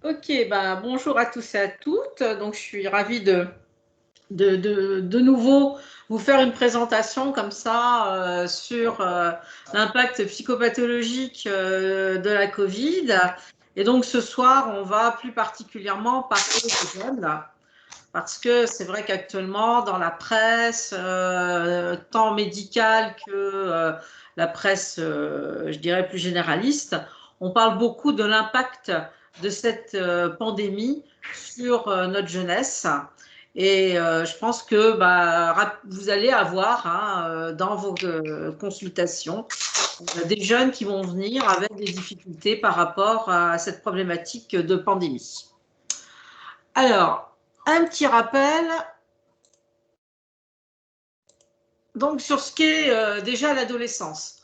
Ok, bah, bonjour à tous et à toutes. Donc, je suis ravie de nouveau vous faire une présentation comme ça sur l'impact psychopathologique de la Covid. Et donc, ce soir, on va plus particulièrement parler des jeunes, parce que c'est vrai qu'actuellement, dans la presse, tant médicale que la presse, je dirais, plus généraliste, on parle beaucoup de l'impact de cette pandémie sur notre jeunesse. Et je pense que vous allez avoir dans vos consultations des jeunes qui vont venir avec des difficultés par rapport à cette problématique de pandémie. Alors, un petit rappel donc sur ce qu'est déjà l'adolescence.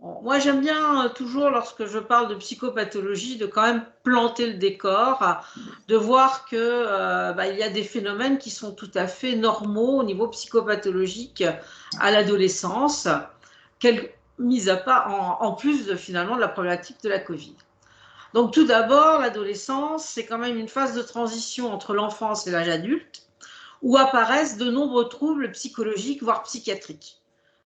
Bon, moi, j'aime bien toujours, lorsque je parle de psychopathologie, de quand même planter le décor, de voir que il y a des phénomènes qui sont tout à fait normaux au niveau psychopathologique à l'adolescence, mis à part en plus finalement de la problématique de la Covid. Donc tout d'abord, l'adolescence, c'est quand même une phase de transition entre l'enfance et l'âge adulte, où apparaissent de nombreux troubles psychologiques, voire psychiatriques.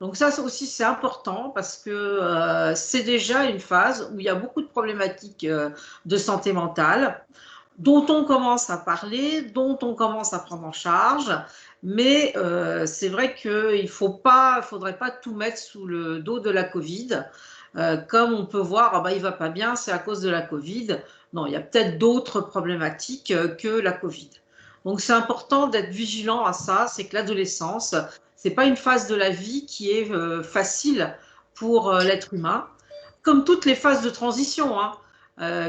Donc ça aussi, c'est important parce que c'est déjà une phase où il y a beaucoup de problématiques de santé mentale dont on commence à parler, dont on commence à prendre en charge. Mais c'est vrai qu'il ne faudrait pas tout mettre sous le dos de la Covid. Comme on peut voir, il ne va pas bien, c'est à cause de la Covid. Non, il y a peut-être d'autres problématiques que la Covid. Donc c'est important d'être vigilant à ça, c'est que l'adolescence, ce n'est pas une phase de la vie qui est facile pour l'être humain, comme toutes les phases de transition, hein.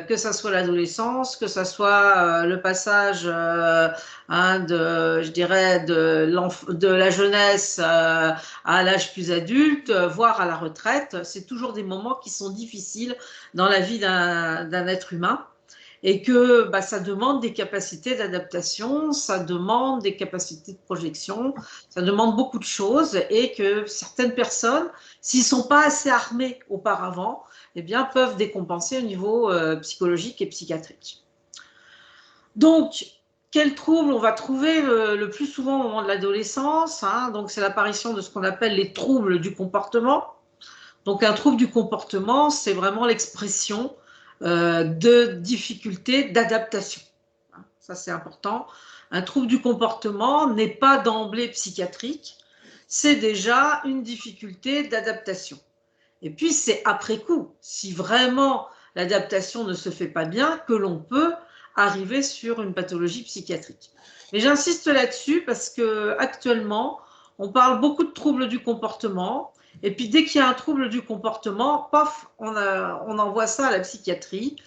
Que ça soit l'adolescence, que ça soit le passage je dirais de la jeunesse à l'âge plus adulte, voire à la retraite, c'est toujours des moments qui sont difficiles dans la vie d'un être humain et que ça demande des capacités d'adaptation, ça demande des capacités de projection, ça demande beaucoup de choses et que certaines personnes, s'ils ne sont pas assez armés auparavant, eh bien, peuvent décompenser au niveau psychologique et psychiatrique. Donc, quels troubles on va trouver le plus souvent au moment de l'adolescence, hein? Donc, c'est l'apparition de ce qu'on appelle les troubles du comportement. Donc, un trouble du comportement, c'est vraiment l'expression de difficultés d'adaptation. Ça, c'est important. Un trouble du comportement n'est pas d'emblée psychiatrique, c'est déjà une difficulté d'adaptation. Et puis, c'est après coup, si vraiment l'adaptation ne se fait pas bien, que l'on peut arriver sur une pathologie psychiatrique. Mais j'insiste là-dessus parce qu'actuellement, on parle beaucoup de troubles du comportement. Et puis, dès qu'il y a un trouble du comportement, paf, on envoie ça à la psychiatrie.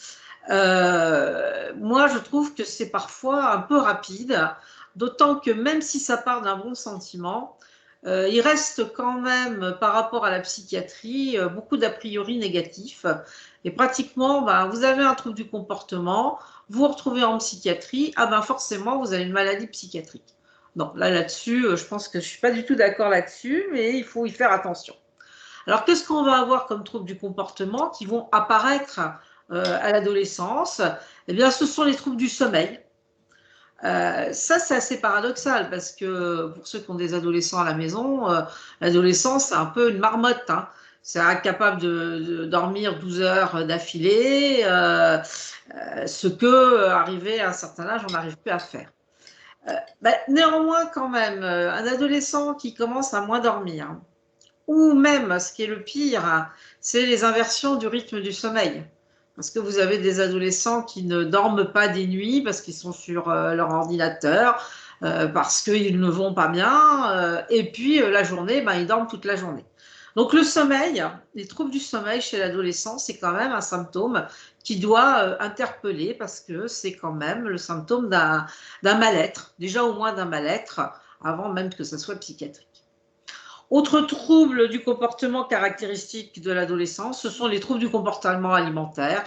Moi, je trouve que c'est parfois un peu rapide, d'autant que même si ça part d'un bon sentiment, il reste quand même, par rapport à la psychiatrie, beaucoup d'a priori négatifs. Et pratiquement, vous avez un trouble du comportement, vous vous retrouvez en psychiatrie, forcément, vous avez une maladie psychiatrique. Non, là-dessus, je pense que je ne suis pas du tout d'accord là-dessus, mais il faut y faire attention. Alors, qu'est-ce qu'on va avoir comme troubles du comportement qui vont apparaître à l'adolescence? Eh bien, ce sont les troubles du sommeil. Ça, c'est assez paradoxal parce que pour ceux qui ont des adolescents à la maison, l'adolescence, c'est un peu une marmotte, hein. C'est incapable de dormir 12 heures d'affilée, ce que, arrivé à un certain âge, on n'arrive plus à faire. Néanmoins, quand même, un adolescent qui commence à moins dormir, ou même, ce qui est le pire, c'est les inversions du rythme du sommeil. Parce que vous avez des adolescents qui ne dorment pas des nuits parce qu'ils sont sur leur ordinateur, parce qu'ils ne vont pas bien, et puis la journée, ils dorment toute la journée. Donc le sommeil, les troubles du sommeil chez l'adolescent, c'est quand même un symptôme qui doit interpeller parce que c'est quand même le symptôme d'un mal-être, déjà au moins d'un mal-être, avant même que ça soit psychiatrique. Autre trouble du comportement caractéristique de l'adolescence, ce sont les troubles du comportement alimentaire.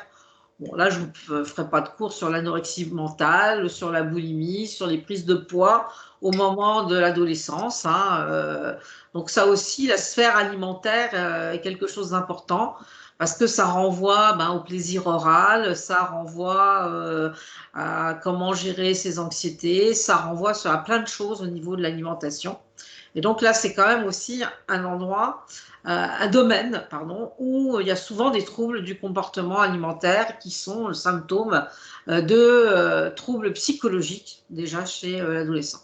Bon, là, je ne vous ferai pas de cours sur l'anorexie mentale, sur la boulimie, sur les prises de poids au moment de l'adolescence, hein. Donc ça aussi, la sphère alimentaire est quelque chose d'important parce que ça renvoie au plaisir oral, ça renvoie à comment gérer ses anxiétés, ça renvoie à plein de choses au niveau de l'alimentation. Et donc là, c'est quand même aussi un endroit, un domaine, pardon, où il y a souvent des troubles du comportement alimentaire qui sont le symptôme de troubles psychologiques déjà chez l'adolescent.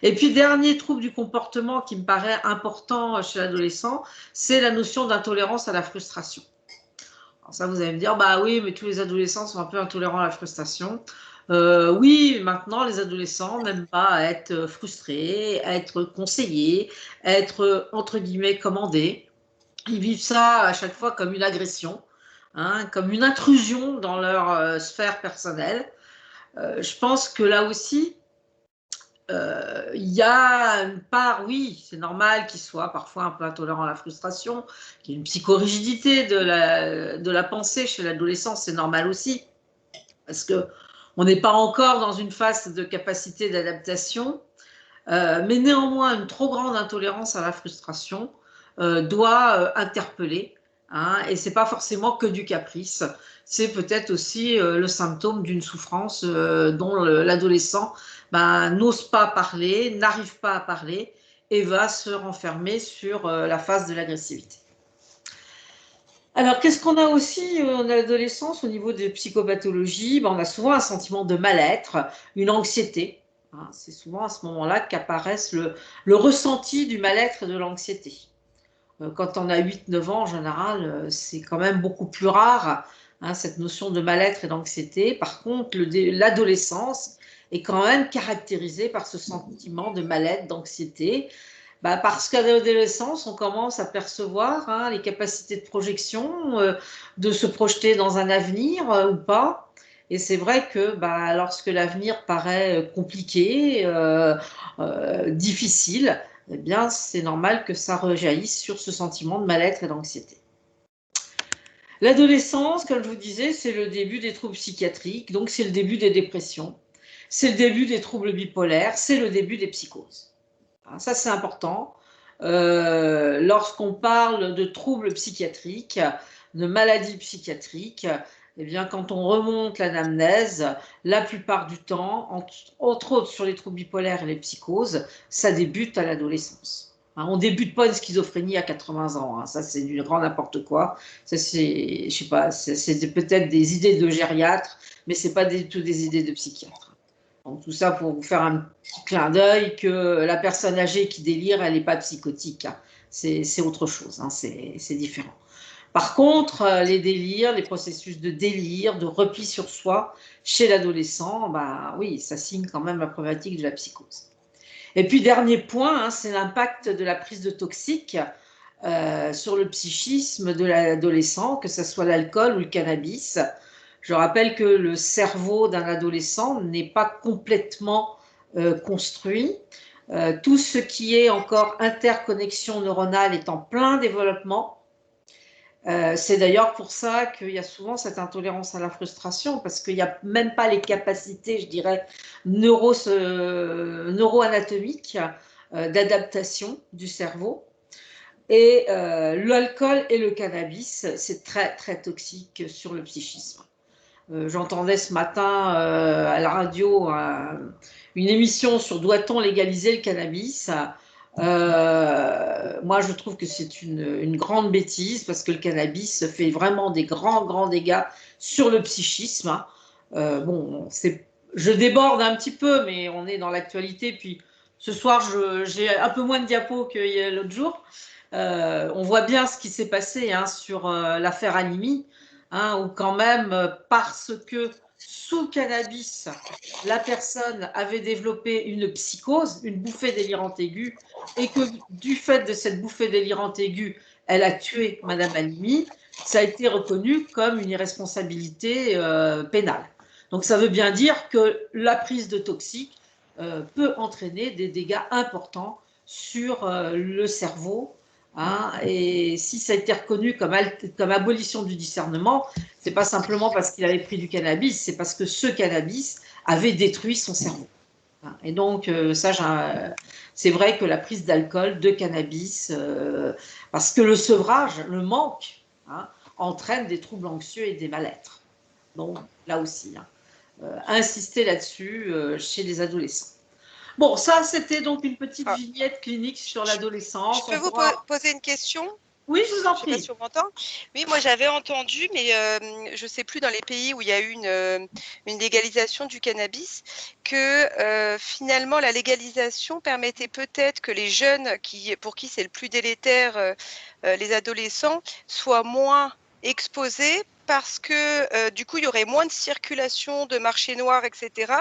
Et puis, dernier trouble du comportement qui me paraît important chez l'adolescent, c'est la notion d'intolérance à la frustration. Alors ça, vous allez me dire, bah oui, mais tous les adolescents sont un peu intolérants à la frustration. Oui, maintenant, les adolescents n'aiment pas être frustrés, être conseillés, être, entre guillemets, commandés. Ils vivent ça à chaque fois comme une agression, hein, comme une intrusion dans leur sphère personnelle. Je pense que là aussi, il y a une part, oui, c'est normal qu'ils soient parfois un peu intolérants à la frustration, qu'il y ait une psychorigidité de la pensée chez l'adolescent, c'est normal aussi, parce qu'on n'est pas encore dans une phase de capacité d'adaptation, mais néanmoins, une trop grande intolérance à la frustration doit interpeller, hein, et ce n'est pas forcément que du caprice, c'est peut-être aussi le symptôme d'une souffrance dont l'adolescent n'ose pas parler, n'arrive pas à parler et va se renfermer sur la phase de l'agressivité. Alors, qu'est-ce qu'on a aussi en adolescence au niveau des psychopathologies? On a souvent un sentiment de mal-être, une anxiété. Hein, c'est souvent à ce moment-là qu'apparaissent le ressenti du mal-être et de l'anxiété. Quand on a 8-9 ans, en général, c'est quand même beaucoup plus rare, hein, cette notion de mal-être et d'anxiété. Par contre, l'adolescence est quand même caractérisée par ce sentiment de mal-être, d'anxiété, parce qu'à l'adolescence, on commence à percevoir, hein, les capacités de projection, de se projeter dans un avenir ou pas. Et c'est vrai que lorsque l'avenir paraît compliqué, difficile, eh bien, c'est normal que ça rejaillisse sur ce sentiment de mal-être et d'anxiété. L'adolescence, comme je vous disais, c'est le début des troubles psychiatriques, donc c'est le début des dépressions, c'est le début des troubles bipolaires, c'est le début des psychoses. Ça, c'est important. Lorsqu'on parle de troubles psychiatriques, de maladies psychiatriques, eh bien, quand on remonte l'anamnèse, la plupart du temps, entre autres sur les troubles bipolaires et les psychoses, ça débute à l'adolescence. On ne débute pas une schizophrénie à 80 ans, hein. Ça, c'est du grand n'importe quoi. Ça, c'est, je sais pas, c'est peut-être des idées de gériatres, mais ce n'est pas du tout des idées de psychiatres. Donc, tout ça pour vous faire un petit clin d'œil que la personne âgée qui délire, elle n'est pas psychotique, hein. C'est autre chose, hein. C'est différent. Par contre, les délires, les processus de délire, de repli sur soi chez l'adolescent, oui, ça signe quand même la problématique de la psychose. Et puis, dernier point, hein, c'est l'impact de la prise de toxiques sur le psychisme de l'adolescent, que ce soit l'alcool ou le cannabis. Je rappelle que le cerveau d'un adolescent n'est pas complètement construit. Tout ce qui est encore interconnexion neuronale est en plein développement. C'est d'ailleurs pour ça qu'il y a souvent cette intolérance à la frustration, parce qu'il n'y a même pas les capacités, je dirais, neuroanatomiques d'adaptation du cerveau. Et l'alcool et le cannabis, c'est très, très toxique sur le psychisme. J'entendais ce matin à la radio une émission sur doit-on légaliser le cannabis. Moi, je trouve que c'est une grande bêtise parce que le cannabis fait vraiment des grands dégâts sur le psychisme. Bon, je déborde un petit peu, mais on est dans l'actualité. Puis ce soir, j'ai un peu moins de diapos que l'autre jour. On voit bien ce qui s'est passé, hein, sur l'affaire Halimi, hein, où quand même, parce que sous cannabis, la personne avait développé une psychose, une bouffée délirante aiguë, et que du fait de cette bouffée délirante aiguë, elle a tué Madame Halimi, ça a été reconnu comme une irresponsabilité pénale. Donc ça veut bien dire que la prise de toxiques peut entraîner des dégâts importants sur le cerveau. Hein, et si ça a été reconnu comme abolition du discernement, c'est pas simplement parce qu'il avait pris du cannabis, c'est parce que ce cannabis avait détruit son cerveau. Et donc, c'est vrai que la prise d'alcool, de cannabis, parce que le sevrage, le manque, hein, entraîne des troubles anxieux et des mal-être. Donc, là aussi, insister là-dessus chez les adolescents. Bon, ça, c'était donc une petite vignette clinique sur l'adolescence. Je peux vous poser une question? Oui, je vous en Je ne sais prie. pas si on m'entend. Oui, moi j'avais entendu, mais je ne sais plus dans les pays où il y a eu une légalisation du cannabis, que finalement la légalisation permettait peut-être que les jeunes pour qui c'est le plus délétère, les adolescents, soient moins exposés parce que du coup il y aurait moins de circulation de marché noir, etc.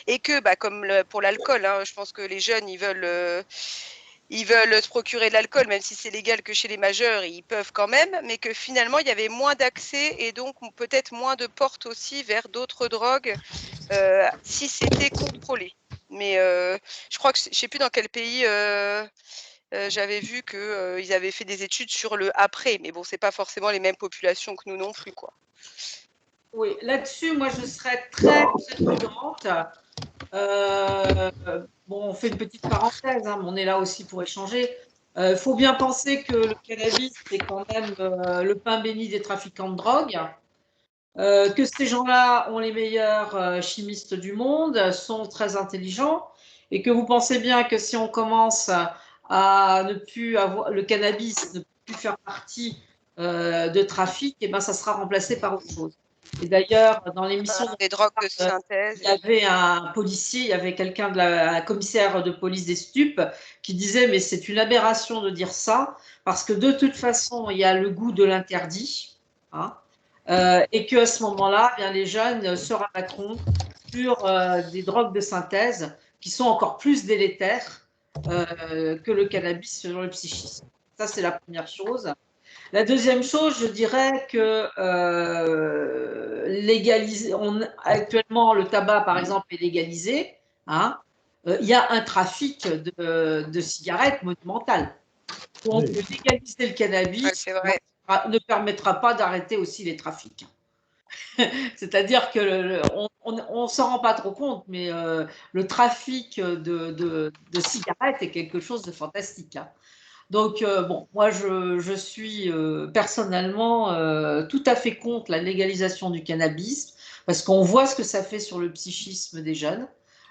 Et que, comme pour l'alcool, hein, je pense que les jeunes ils veulent se procurer de l'alcool, même si c'est légal que chez les majeurs, ils peuvent quand même, mais que finalement, il y avait moins d'accès et donc peut-être moins de portes aussi vers d'autres drogues si c'était contrôlé. Mais je crois que je ne sais plus dans quel pays j'avais vu qu'ils avaient fait des études sur le après, mais bon, ce n'est pas forcément les mêmes populations que nous non plus, quoi. Oui, là-dessus, moi, je serais très, très prudente. Bon, on fait une petite parenthèse, hein, mais on est là aussi pour échanger. Il faut bien penser que le cannabis, c'est quand même le pain béni des trafiquants de drogue, que ces gens-là ont les meilleurs chimistes du monde, sont très intelligents, et que vous pensez bien que si on commence à ne plus avoir le cannabis, ne plus faire partie de trafic, et ben, ça sera remplacé par autre chose. Et d'ailleurs, dans l'émission, des drogues de synthèse. il y avait un policier, il y avait quelqu'un un commissaire de police des stupes qui disait mais c'est une aberration de dire ça parce que de toute façon il y a le goût de l'interdit, hein, et qu'à ce moment-là, bien les jeunes se rabattront sur des drogues de synthèse qui sont encore plus délétères que le cannabis sur le psychisme. Ça c'est la première chose. La deuxième chose, je dirais que actuellement, le tabac, par exemple, est légalisé. Hein, il y a un trafic de cigarettes monumental. Donc, légaliser le cannabis ne permettra pas d'arrêter aussi les trafics. C'est-à-dire qu'on ne s'en rend pas trop compte, mais le trafic de cigarettes est quelque chose de fantastique. Hein. Donc, bon, moi, je suis personnellement tout à fait contre la légalisation du cannabis parce qu'on voit ce que ça fait sur le psychisme des jeunes.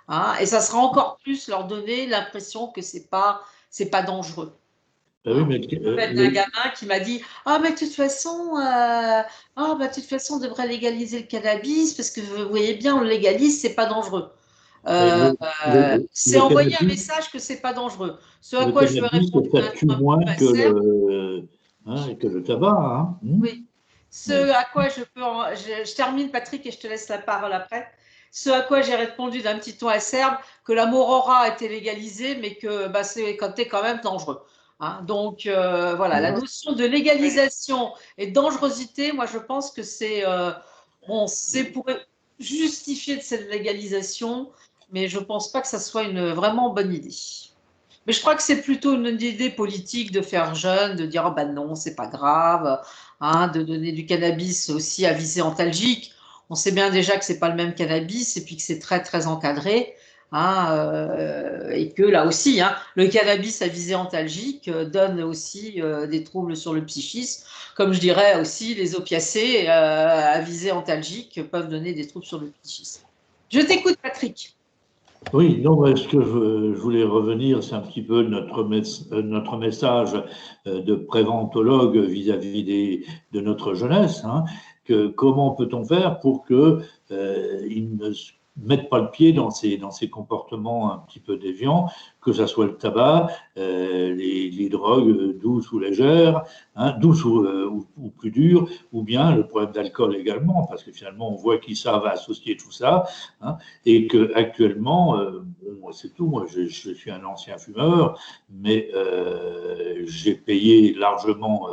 Hein, et ça sera encore plus leur donner l'impression que c'est pas dangereux. Oui, mais, un gamin qui m'a dit ah mais de toute façon de toute façon on devrait légaliser le cannabis parce que vous voyez bien on le légalise, c'est pas dangereux. C'est envoyer un message que c'est pas dangereux. Ce à quoi je veux répondre ça tue moins que le tabac. Hein. Oui. Ce à quoi je termine Patrick et je te laisse la parole après. Ce à quoi j'ai répondu d'un petit ton acerbe que la morora a été légalisée, mais que c'est quand même dangereux. Hein. Donc voilà, la notion de légalisation et de dangerosité, moi je pense que c'est pour justifier de cette légalisation, mais je ne pense pas que ça soit une vraiment bonne idée. Mais je crois que c'est plutôt une idée politique de faire jeune, de dire oh ben non, c'est pas grave, hein, de donner du cannabis aussi à visée antalgique. On sait bien déjà que c'est pas le même cannabis et puis que c'est très très encadré. Hein, et que là aussi, hein, le cannabis à visée antalgique donne aussi des troubles sur le psychisme, comme je dirais aussi les opiacés à visée antalgique peuvent donner des troubles sur le psychisme. Je t'écoute, Patrick. Oui, non, ce que je voulais revenir, c'est un petit peu notre message de préventologue vis-à-vis de notre jeunesse. Hein, que comment peut-on faire pour qu'ils ne mettent pas le pied dans ces comportements un petit peu déviants, que ce soit le tabac, les drogues douces ou légères, hein, douces ou plus dures, ou bien le problème d'alcool également, parce que finalement on voit qu'ils savent associer tout ça, hein, et que actuellement, c'est tout. Moi, je suis un ancien fumeur, mais j'ai payé largement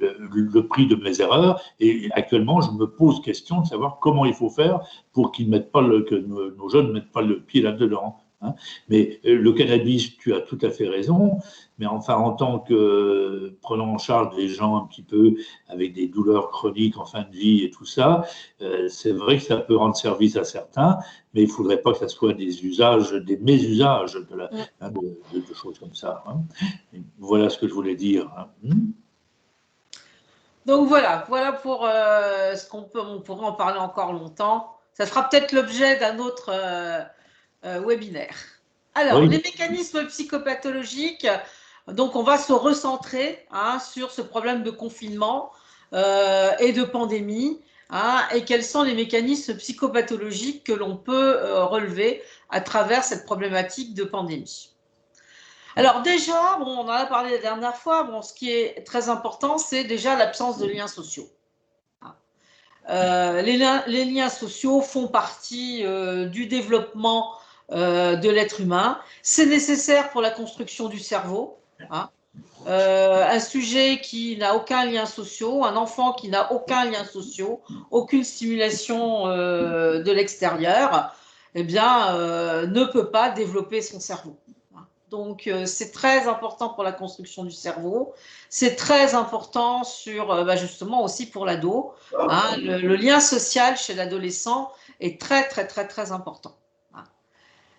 le prix de mes erreurs, et actuellement, je me pose question de savoir comment il faut faire pour qu'ils mettent pas que nos jeunes ne mettent pas le pied là-dedans. Hein. Mais le cannabis, tu as tout à fait raison, mais enfin, en tant que prenant en charge des gens un petit peu avec des douleurs chroniques en fin de vie et tout ça, c'est vrai que ça peut rendre service à certains, mais il ne faudrait pas que ça soit des usages, des mésusages de choses comme ça. Hein. Voilà ce que je voulais dire. Hein. Donc voilà pour ce qu'on peut, on pourrait en parler encore longtemps. Ça fera peut-être l'objet d'un autre webinaire. Alors, Oui. les mécanismes psychopathologiques, donc on va se recentrer sur ce problème de confinement et de pandémie, et quels sont les mécanismes psychopathologiques que l'on peut relever à travers cette problématique de pandémie. Alors déjà, bon, on en a parlé la dernière fois, bon, ce qui est très important, c'est déjà l'absence de liens sociaux. Les liens sociaux font partie du développement de l'être humain. C'est nécessaire pour la construction du cerveau. Un sujet qui n'a aucun lien social, un enfant qui n'a aucun lien social, aucune stimulation de l'extérieur, eh bien, ne peut pas développer son cerveau. Donc, c'est très important pour la construction du cerveau. C'est très important justement aussi pour l'ado. Le lien social chez l'adolescent est très, très, très, très important.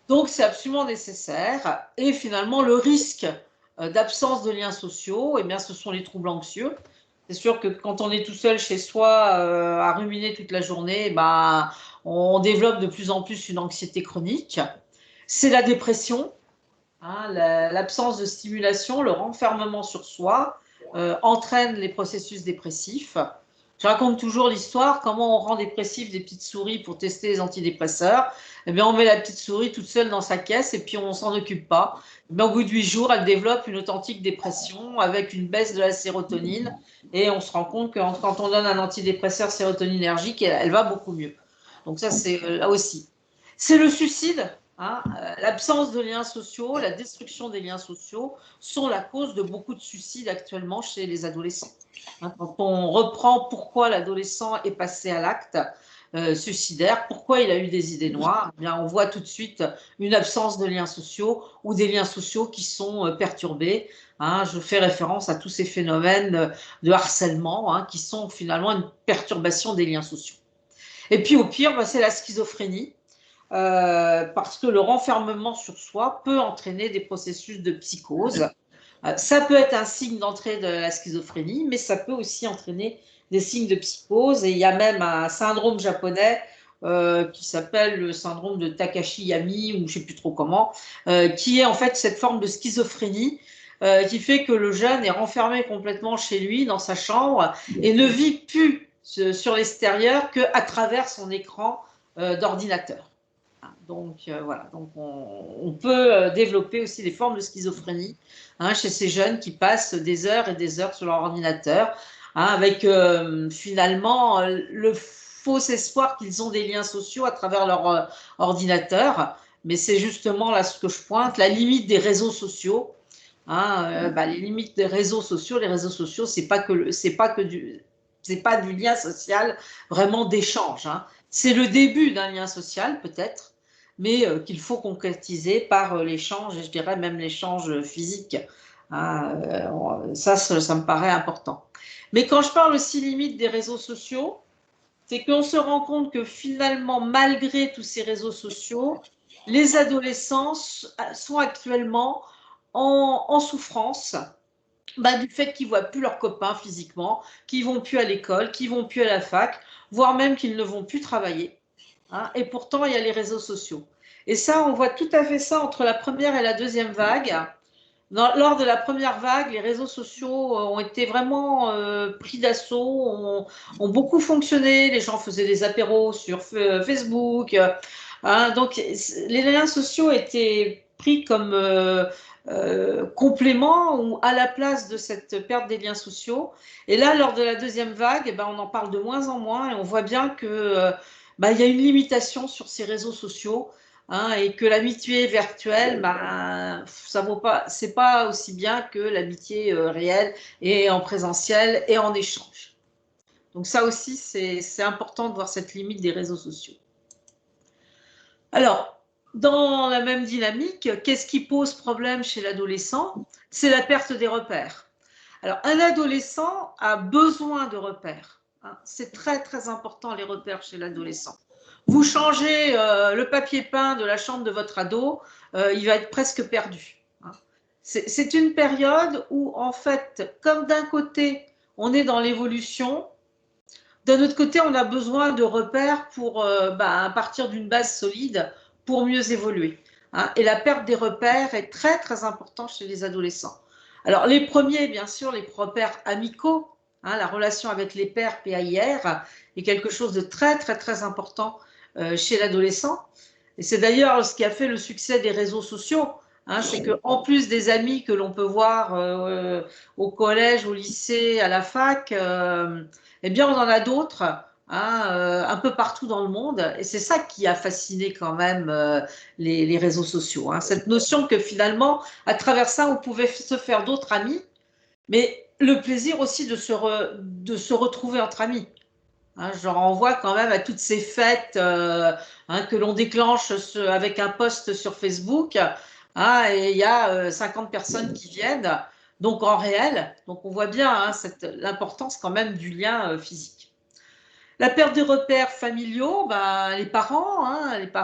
Donc, c'est absolument nécessaire. Et finalement, le risque d'absence de liens sociaux, eh bien, ce sont les troubles anxieux. C'est sûr que quand on est tout seul chez soi à ruminer toute la journée, ben, on développe de plus en plus une anxiété chronique. C'est la dépression. L'absence de stimulation, le renfermement sur soi entraîne les processus dépressifs. Je raconte toujours l'histoire, comment on rend dépressif des petites souris pour tester les antidépresseurs. Eh bien, on met la petite souris toute seule dans sa caisse et puis on ne s'en occupe pas. Eh bien, au bout de 8 jours, elle développe une authentique dépression avec une baisse de la sérotonine. Et on se rend compte que quand on donne un antidépresseur sérotoninergique, elle va beaucoup mieux. Donc ça, c'est là aussi. C'est le suicide. L'absence de liens sociaux, la destruction des liens sociaux sont la cause de beaucoup de suicides actuellement chez les adolescents. Quand on reprend pourquoi l'adolescent est passé à l'acte suicidaire, pourquoi il a eu des idées noires, eh bien, on voit tout de suite une absence de liens sociaux ou des liens sociaux qui sont perturbés. Je fais référence à tous ces phénomènes de harcèlement qui sont finalement une perturbation des liens sociaux. Et puis au pire, c'est la schizophrénie. Parce que le renfermement sur soi peut entraîner des processus de psychose. Ça peut être un signe d'entrée de la schizophrénie, mais ça peut aussi entraîner des signes de psychose. Et il y a même un syndrome japonais qui s'appelle le syndrome de Takashi-Yami, ou je ne sais plus trop comment, qui est en fait cette forme de schizophrénie qui fait que le jeune est renfermé complètement chez lui, dans sa chambre, et ne vit plus sur l'extérieur qu'à travers son écran d'ordinateur. Donc voilà, donc on peut développer aussi des formes de schizophrénie chez ces jeunes qui passent des heures et des heures sur leur ordinateur, avec finalement le faux espoir qu'ils ont des liens sociaux à travers leur ordinateur. Mais c'est justement là ce que je pointe, la limite des réseaux sociaux. Les limites des réseaux sociaux, c'est pas du lien social vraiment d'échange. C'est le début d'un lien social peut-être, mais qu'il faut concrétiser par l'échange, et je dirais même l'échange physique. Ça me paraît important. Mais quand je parle aussi limite des réseaux sociaux, c'est qu'on se rend compte que finalement, malgré tous ces réseaux sociaux, les adolescents sont actuellement en souffrance du fait qu'ils ne voient plus leurs copains physiquement, qu'ils ne vont plus à l'école, qu'ils ne vont plus à la fac, voire même qu'ils ne vont plus travailler. Et pourtant, il y a les réseaux sociaux. Et ça, on voit tout à fait ça entre la première et la deuxième vague. Lors de la première vague, les réseaux sociaux ont été vraiment pris d'assaut, ont beaucoup fonctionné. Les gens faisaient des apéros sur Facebook. Donc, les liens sociaux étaient pris comme complément ou à la place de cette perte des liens sociaux. Et là, lors de la deuxième vague, on en parle de moins en moins et on voit bien que il y a une limitation sur ces réseaux sociaux. Et que l'amitié virtuelle, ça vaut pas, c'est pas aussi bien que l'amitié réelle et en présentiel et en échange. Donc ça aussi, c'est important de voir cette limite des réseaux sociaux. Alors, dans la même dynamique, qu'est-ce qui pose problème chez l'adolescent? C'est la perte des repères. Alors, un adolescent a besoin de repères. C'est très, très important, les repères chez l'adolescent. Vous changez le papier peint de la chambre de votre ado, il va être presque perdu. C'est une période où, en fait, comme d'un côté, on est dans l'évolution. D'un autre côté, on a besoin de repères pour partir d'une base solide pour mieux évoluer. Hein. Et la perte des repères est très, très importante chez les adolescents. Alors, les premiers, bien sûr, les repères amicaux, hein, la relation avec les pairs, PAIR, est quelque chose de très, très, très important chez l'adolescent. Et c'est d'ailleurs ce qui a fait le succès des réseaux sociaux. Hein, c'est qu'en plus des amis que l'on peut voir au collège, au lycée, à la fac, eh bien, on en a d'autres hein, un peu partout dans le monde. Et c'est ça qui a fasciné quand même les réseaux sociaux. Hein. Cette notion que finalement, à travers ça, on pouvait se faire d'autres amis, mais le plaisir aussi de se retrouver entre amis. Hein, je renvoie quand même à toutes ces fêtes hein, que l'on déclenche avec un post sur Facebook. Hein, et il y a 50 personnes qui viennent, donc en réel. Donc on voit bien hein, l'importance quand même du lien physique. La perte des repères familiaux, les parents,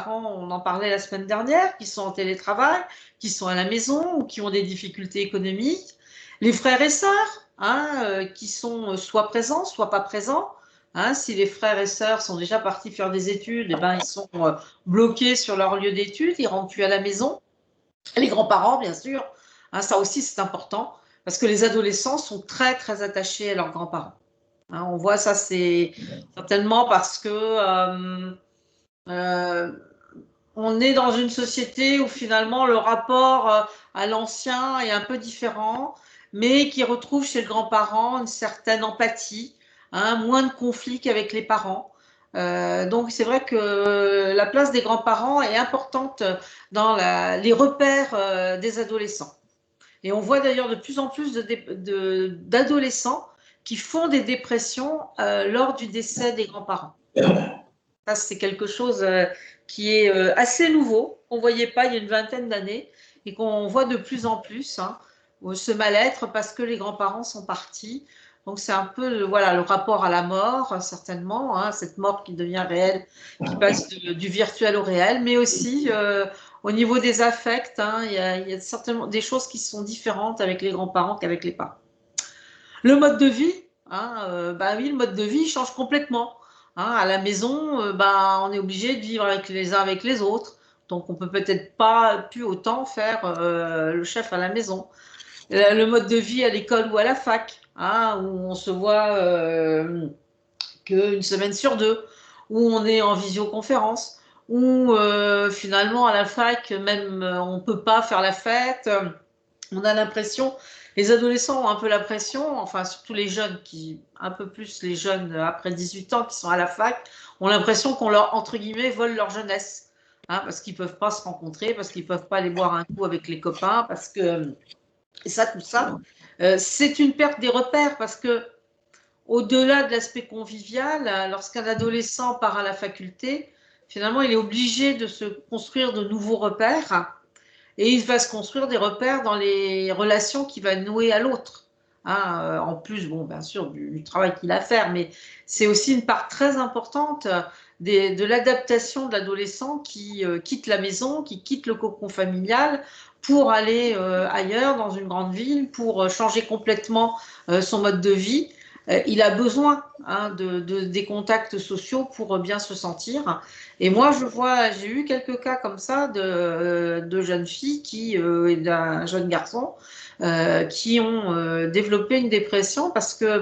on en parlait la semaine dernière, qui sont en télétravail, qui sont à la maison ou qui ont des difficultés économiques. Les frères et sœurs, hein, qui sont soit présents, soit pas présents. Hein, si les frères et sœurs sont déjà partis faire des études, eh ben, ils sont bloqués sur leur lieu d'études, ils ne rentrent plus à la maison. Les grands-parents, bien sûr, hein, ça aussi c'est important, parce que les adolescents sont très, très attachés à leurs grands-parents. Hein, on voit ça, c'est certainement parce que on est dans une société où finalement le rapport à l'ancien est un peu différent, mais qui retrouve chez le grand-parent une certaine empathie, hein, moins de conflits qu'avec les parents. Donc c'est vrai que la place des grands-parents est importante dans les repères des adolescents. Et on voit d'ailleurs de plus en plus d'adolescents qui font des dépressions lors du décès des grands-parents. Ça, c'est quelque chose qui est assez nouveau, qu'on ne voyait pas il y a une vingtaine d'années et qu'on voit de plus en plus, hein, ce mal-être parce que les grands-parents sont partis. Donc, c'est un peu voilà, le rapport à la mort, certainement, hein, cette mort qui devient réelle, qui passe du virtuel au réel, mais aussi au niveau des affects, hein, il y a certainement des choses qui sont différentes avec les grands-parents qu'avec les parents. Le mode de vie, hein, oui, le mode de vie change complètement. Hein, à la maison, on est obligé de vivre avec les uns avec les autres. Donc, on peut peut-être pas plus autant faire le chef à la maison. Le mode de vie à l'école ou à la fac, hein, où on se voit qu'une semaine sur deux, où on est en visioconférence, où finalement à la fac, même on ne peut pas faire la fête. On a l'impression, les adolescents ont un peu la pression, enfin surtout les jeunes, un peu plus les jeunes après 18 ans qui sont à la fac, ont l'impression qu'on leur, entre guillemets, vole leur jeunesse. Hein, parce qu'ils ne peuvent pas se rencontrer, parce qu'ils ne peuvent pas aller boire un coup avec les copains, parce que... Et ça, tout ça, c'est une perte des repères, parce que au-delà de l'aspect convivial, lorsqu'un adolescent part à la faculté, finalement, il est obligé de se construire de nouveaux repères. Et il va se construire des repères dans les relations qu'il va nouer à l'autre. Hein, en plus, bon, bien sûr, du travail qu'il a à faire, mais c'est aussi une part très importante de l'adaptation de l'adolescent qui quitte la maison, qui quitte le cocon familial pour aller ailleurs, dans une grande ville, pour changer complètement son mode de vie. Il a besoin hein, des contacts sociaux pour bien se sentir. Et moi, j'ai eu quelques cas comme ça de jeunes filles et d'un jeune garçon qui ont développé une dépression parce que,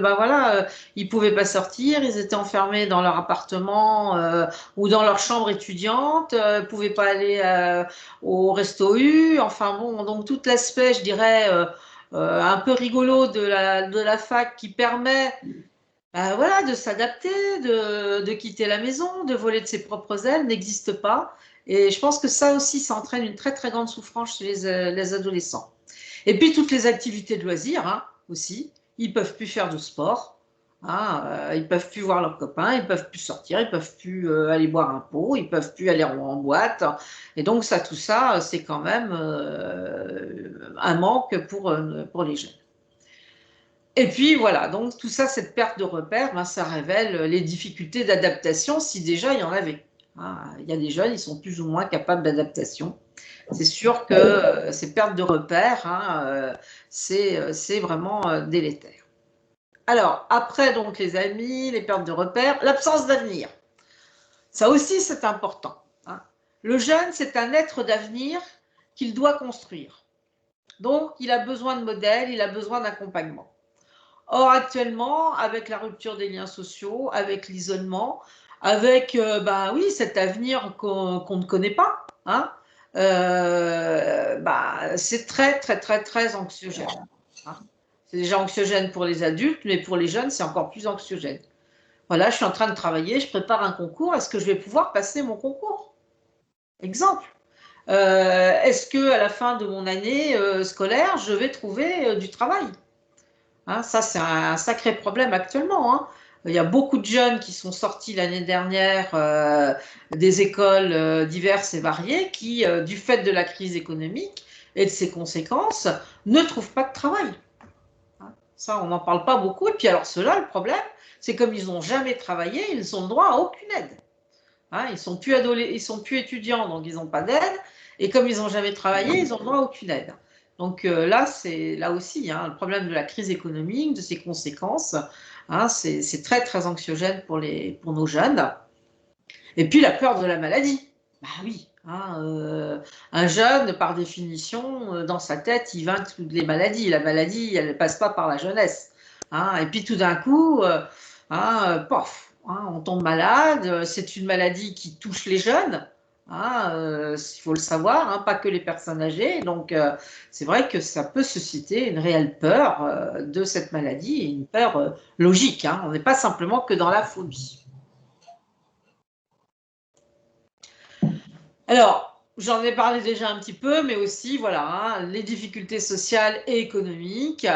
ils pouvaient pas sortir, ils étaient enfermés dans leur appartement ou dans leur chambre étudiante, pouvaient pas aller au resto U. Enfin bon, donc tout l'aspect, je dirais, un peu rigolo de la fac qui permet de s'adapter, de quitter la maison, de voler de ses propres ailes n'existe pas. Et je pense que ça aussi, ça entraîne une très très grande souffrance chez les adolescents. Et puis toutes les activités de loisirs hein, aussi, ils ne peuvent plus faire de sport, hein, ils ne peuvent plus voir leurs copains, ils ne peuvent plus sortir, ils ne peuvent plus aller boire un pot, ils ne peuvent plus aller en boîte. Et donc ça, tout ça, c'est quand même un manque pour les jeunes. Et puis voilà, donc tout ça, cette perte de repères, ça révèle les difficultés d'adaptation si déjà il y en avait. Hein, il y a des jeunes, ils sont plus ou moins capables d'adaptation. C'est sûr que ces pertes de repères, hein, c'est vraiment délétère. Alors, après, donc, les amis, les pertes de repères, l'absence d'avenir. Ça aussi, c'est important. Hein. Le jeune, c'est un être d'avenir qu'il doit construire. Donc, il a besoin de modèles, il a besoin d'accompagnement. Or, actuellement, avec la rupture des liens sociaux, avec l'isolement, avec oui, cet avenir qu'on ne connaît pas, hein, c'est très, très, très, très anxiogène. Hein. C'est déjà anxiogène pour les adultes, mais pour les jeunes, c'est encore plus anxiogène. Voilà, je suis en train de travailler, je prépare un concours, est-ce que je vais pouvoir passer mon concours? Exemple. Est-ce qu'à la fin de mon année scolaire, je vais trouver du travail? Hein, ça, c'est un sacré problème actuellement. Hein. Il y a beaucoup de jeunes qui sont sortis l'année dernière des écoles diverses et variées qui, du fait de la crise économique et de ses conséquences, ne trouvent pas de travail. Hein. Ça, on n'en parle pas beaucoup. Et puis alors, ceux-là, le problème, c'est comme ils n'ont jamais travaillé, ils ont le droit à aucune aide. Hein, ils sont plus étudiants, donc ils n'ont pas d'aide. Et comme ils n'ont jamais travaillé, ils n'ont le droit à aucune aide. Donc là, c'est là aussi hein, le problème de la crise économique, de ses conséquences. Hein, c'est très, très anxiogène pour nos jeunes. Et puis la peur de la maladie. Bah oui, hein, un jeune, par définition, dans sa tête, il vainc toutes les maladies. La maladie, elle ne passe pas par la jeunesse. Hein, et puis tout d'un coup, pof, hein, on tombe malade. C'est une maladie qui touche les jeunes. Hein, il faut le savoir, hein, pas que les personnes âgées. Donc, c'est vrai que ça peut susciter une réelle peur de cette maladie et une peur logique. Hein. On n'est pas simplement que dans la phobie. Alors, j'en ai parlé déjà un petit peu, mais aussi, voilà, hein, les difficultés sociales et économiques.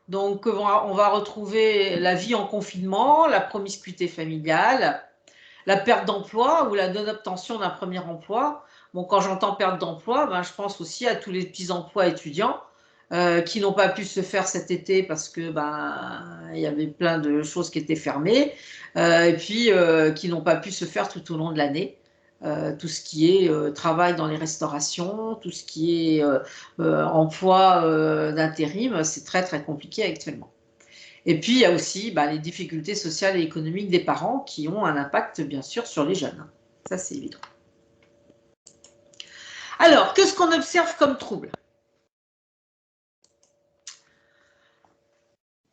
Donc, on va retrouver la vie en confinement, la promiscuité familiale, la perte d'emploi ou la non-obtention d'un premier emploi. Bon, quand j'entends perte d'emploi, je pense aussi à tous les petits emplois étudiants qui n'ont pas pu se faire cet été parce que il y avait plein de choses qui étaient fermées et puis qui n'ont pas pu se faire tout au long de l'année. Tout ce qui est travail dans les restaurations, tout ce qui est emploi d'intérim, c'est très très compliqué actuellement. Et puis, il y a aussi les difficultés sociales et économiques des parents qui ont un impact, bien sûr, sur les jeunes. Ça, c'est évident. Alors, qu'est-ce qu'on observe comme trouble?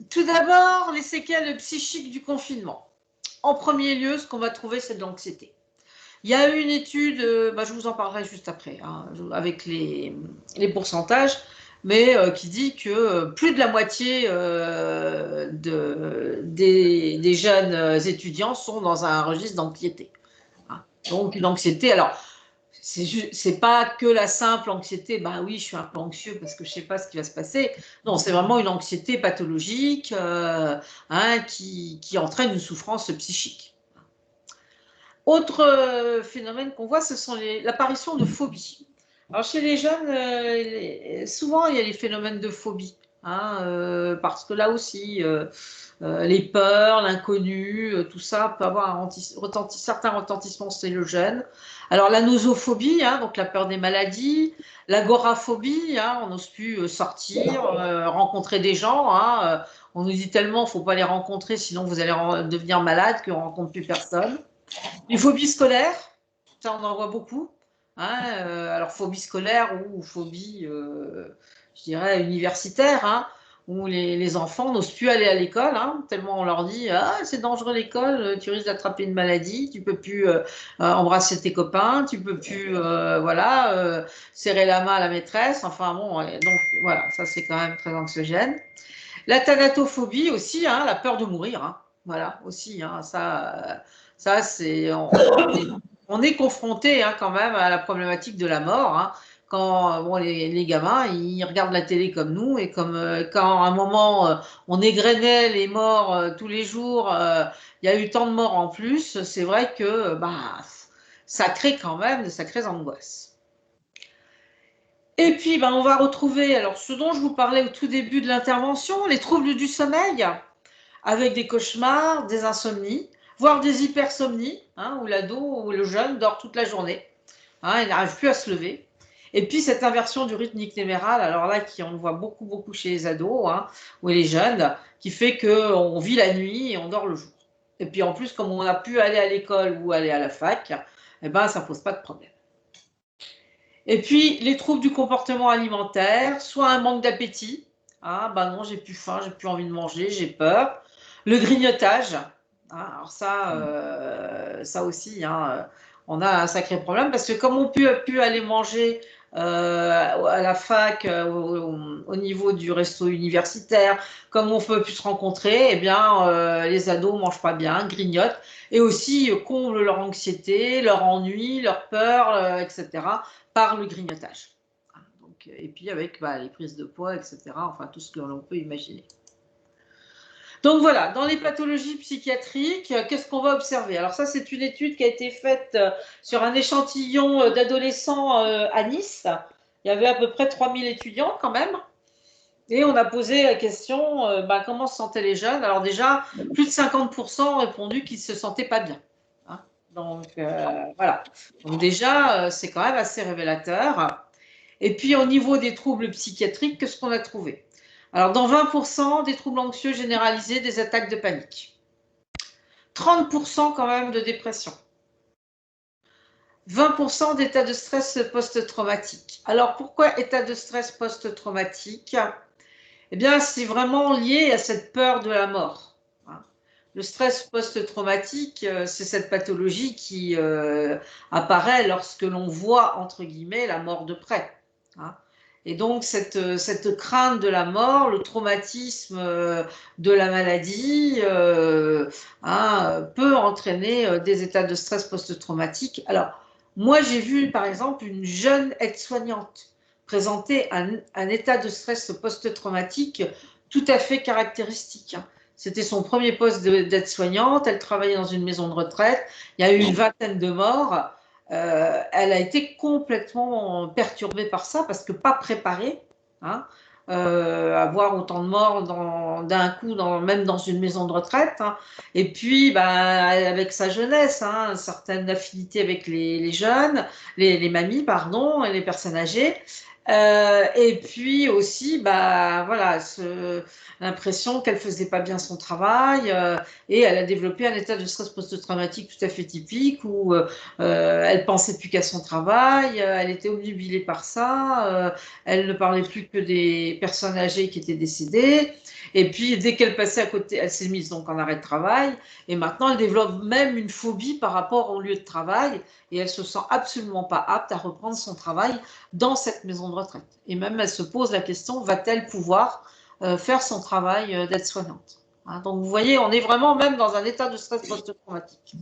Tout d'abord, les séquelles psychiques du confinement. En premier lieu, ce qu'on va trouver, c'est de l'anxiété. Il y a eu une étude, je vous en parlerai juste après, hein, avec les pourcentages, mais qui dit que plus de la moitié des jeunes étudiants sont dans un registre d'anxiété. Hein. Donc une anxiété, alors c'est pas que la simple anxiété, oui, je suis un peu anxieux parce que je sais pas ce qui va se passer. Non, c'est vraiment une anxiété pathologique qui entraîne une souffrance psychique. Autre phénomène qu'on voit, ce sont l'apparition de phobies. Alors chez les jeunes, souvent il y a les phénomènes de phobie, hein, parce que là aussi, les peurs, l'inconnu, tout ça peut avoir certains retentissements chez le jeune. Alors la nosophobie, hein, donc la peur des maladies, l'agoraphobie, hein, on n'ose plus sortir, rencontrer des gens. Hein, on nous dit tellement, il ne faut pas les rencontrer, sinon vous allez devenir malade, qu'on ne rencontre plus personne. Les phobies scolaires, ça on en voit beaucoup. Hein, alors phobie scolaire ou phobie, je dirais, universitaire, hein, où les enfants n'osent plus aller à l'école, hein, tellement on leur dit « Ah, c'est dangereux l'école, tu risques d'attraper une maladie, tu ne peux plus embrasser tes copains, tu ne peux plus serrer la main à la maîtresse. » Enfin bon, donc voilà, ça c'est quand même très anxiogène. La thanatophobie aussi, hein, la peur de mourir, hein, voilà, aussi, hein, ça c'est, on est confronté hein, quand même à la problématique de la mort. Hein, quand les gamins, ils regardent la télé comme nous et quand à un moment on égrenait les morts tous les jours, il y a eu tant de morts en plus. C'est vrai que ça crée quand même de sacrées angoisses. Et puis on va retrouver alors ce dont je vous parlais au tout début de l'intervention, les troubles du sommeil, avec des cauchemars, des insomnies, voire des hypersomnies, hein, où l'ado ou le jeune dort toute la journée, hein, il n'arrive plus à se lever. Et puis cette inversion du rythme nictéméral, alors là, on le voit beaucoup, beaucoup chez les ados hein, ou les jeunes, qui fait qu'on vit la nuit et on dort le jour. Et puis en plus, comme on a pu aller à l'école ou aller à la fac, eh ben, ça ne pose pas de problème. Et puis les troubles du comportement alimentaire, soit un manque d'appétit, ah ben non, j'ai plus faim, j'ai plus envie de manger, j'ai peur. Le grignotage, hein, alors ça aussi, hein, on a un sacré problème parce que comme on a pu aller manger à la fac, au niveau du resto universitaire, comme on peut plus se rencontrer, eh bien, les ados mangent pas bien, grignotent, et aussi comblent leur anxiété, leur ennui, leur peur, etc., par le grignotage. Donc, et puis avec les prises de poids, etc., enfin tout ce que l'on peut imaginer. Donc voilà, dans les pathologies psychiatriques, qu'est-ce qu'on va observer? Alors ça, c'est une étude qui a été faite sur un échantillon d'adolescents à Nice. Il y avait à peu près 3000 étudiants quand même. Et on a posé la question, comment se sentaient les jeunes? Alors déjà, plus de 50% ont répondu qu'ils ne se sentaient pas bien. Hein, donc voilà. Donc déjà, c'est quand même assez révélateur. Et puis au niveau des troubles psychiatriques, qu'est-ce qu'on a trouvé? Alors, dans 20% des troubles anxieux généralisés, des attaques de panique. 30% quand même de dépression. 20% d'état de stress post-traumatique. Alors, pourquoi état de stress post-traumatique? Eh bien, c'est vraiment lié à cette peur de la mort. Le stress post-traumatique, c'est cette pathologie qui apparaît lorsque l'on voit, entre guillemets, la mort de près. Et donc, cette crainte de la mort, le traumatisme de la maladie peut entraîner des états de stress post-traumatique. Alors, moi, j'ai vu, par exemple, une jeune aide-soignante présenter un état de stress post-traumatique tout à fait caractéristique. C'était son premier poste d'aide-soignante, elle travaillait dans une maison de retraite, il y a eu une vingtaine de morts. Elle a été complètement perturbée par ça parce que pas préparée. Avoir autant de morts d'un coup, même dans une maison de retraite. Et puis, avec sa jeunesse, une certaine affinité avec les jeunes, les mamies, pardon, et les personnes âgées. Et puis aussi, voilà, l'impression qu'elle faisait pas bien son travail et elle a développé un état de stress post-traumatique tout à fait typique où elle pensait plus qu'à son travail, elle était obnubilée par ça, elle ne parlait plus que des personnes âgées qui étaient décédées. Et puis, dès qu'elle passait à côté, elle s'est mise donc en arrêt de travail. Et maintenant, elle développe même une phobie par rapport au lieu de travail. Et elle se sent absolument pas apte à reprendre son travail dans cette maison de retraite. Et même, elle se pose la question, va-t-elle pouvoir faire son travail d'aide-soignante? Donc, vous voyez, on est vraiment même dans un état de stress post-traumatique.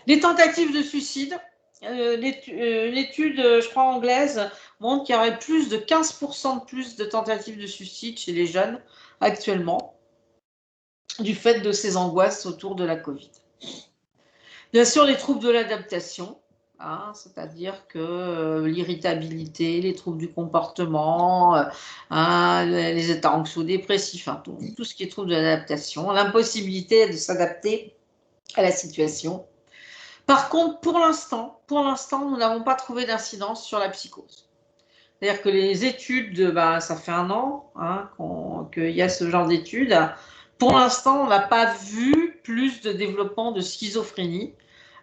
Les tentatives de suicide. Une étude, je crois, anglaise, montre qu'il y aurait plus de 15% de plus de tentatives de suicide chez les jeunes actuellement, du fait de ces angoisses autour de la Covid. Bien sûr, les troubles de l'adaptation, c'est-à-dire que l'irritabilité, les troubles du comportement, les états anxio-dépressifs, tout ce qui est troubles de l'adaptation, l'impossibilité de s'adapter à la situation. Par contre, pour l'instant, nous n'avons pas trouvé d'incidence sur la psychose. C'est-à-dire que les études, ça fait 1 an qu'il y a ce genre d'études. Pour l'instant, on n'a pas vu plus de développement de schizophrénie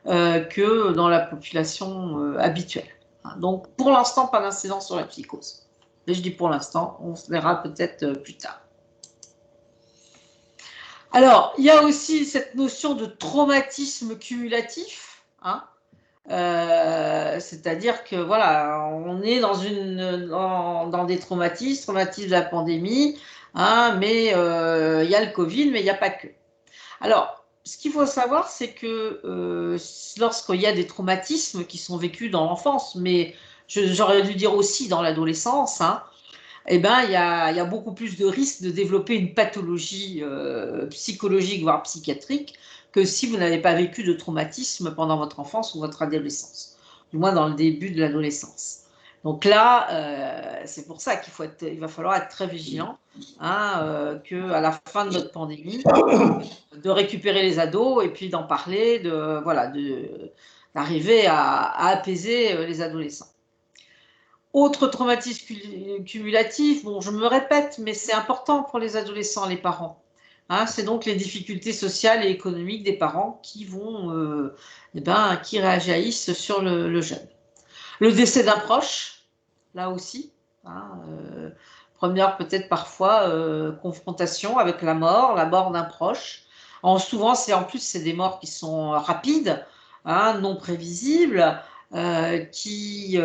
que dans la population habituelle. Donc, pour l'instant, pas d'incidence sur la psychose. Mais je dis pour l'instant, on se verra peut-être plus tard. Alors, il y a aussi cette notion de traumatisme cumulatif. C'est-à-dire que voilà, on est dans des traumatismes de la pandémie, mais il y a le Covid, mais il n'y a pas que. Alors, ce qu'il faut savoir, c'est que lorsqu'il y a des traumatismes qui sont vécus dans l'enfance, mais j'aurais dû dire aussi dans l'adolescence, il y a beaucoup plus de risques de développer une pathologie psychologique, voire psychiatrique, que si vous n'avez pas vécu de traumatisme pendant votre enfance ou votre adolescence, du moins dans le début de l'adolescence. Donc là, c'est pour ça il va falloir être très vigilant, qu'à la fin de notre pandémie, de récupérer les ados et puis d'en parler, d'arriver à apaiser les adolescents. Autre traumatisme cumulatif, bon, je me répète, mais c'est important pour les adolescents, les parents. Hein, c'est donc les difficultés sociales et économiques des parents qui vont, qui réagissent sur le jeune. Le décès d'un proche, là aussi, hein, première peut-être parfois confrontation avec la mort d'un proche. Souvent, en plus, c'est des morts qui sont rapides, hein, non prévisibles, qui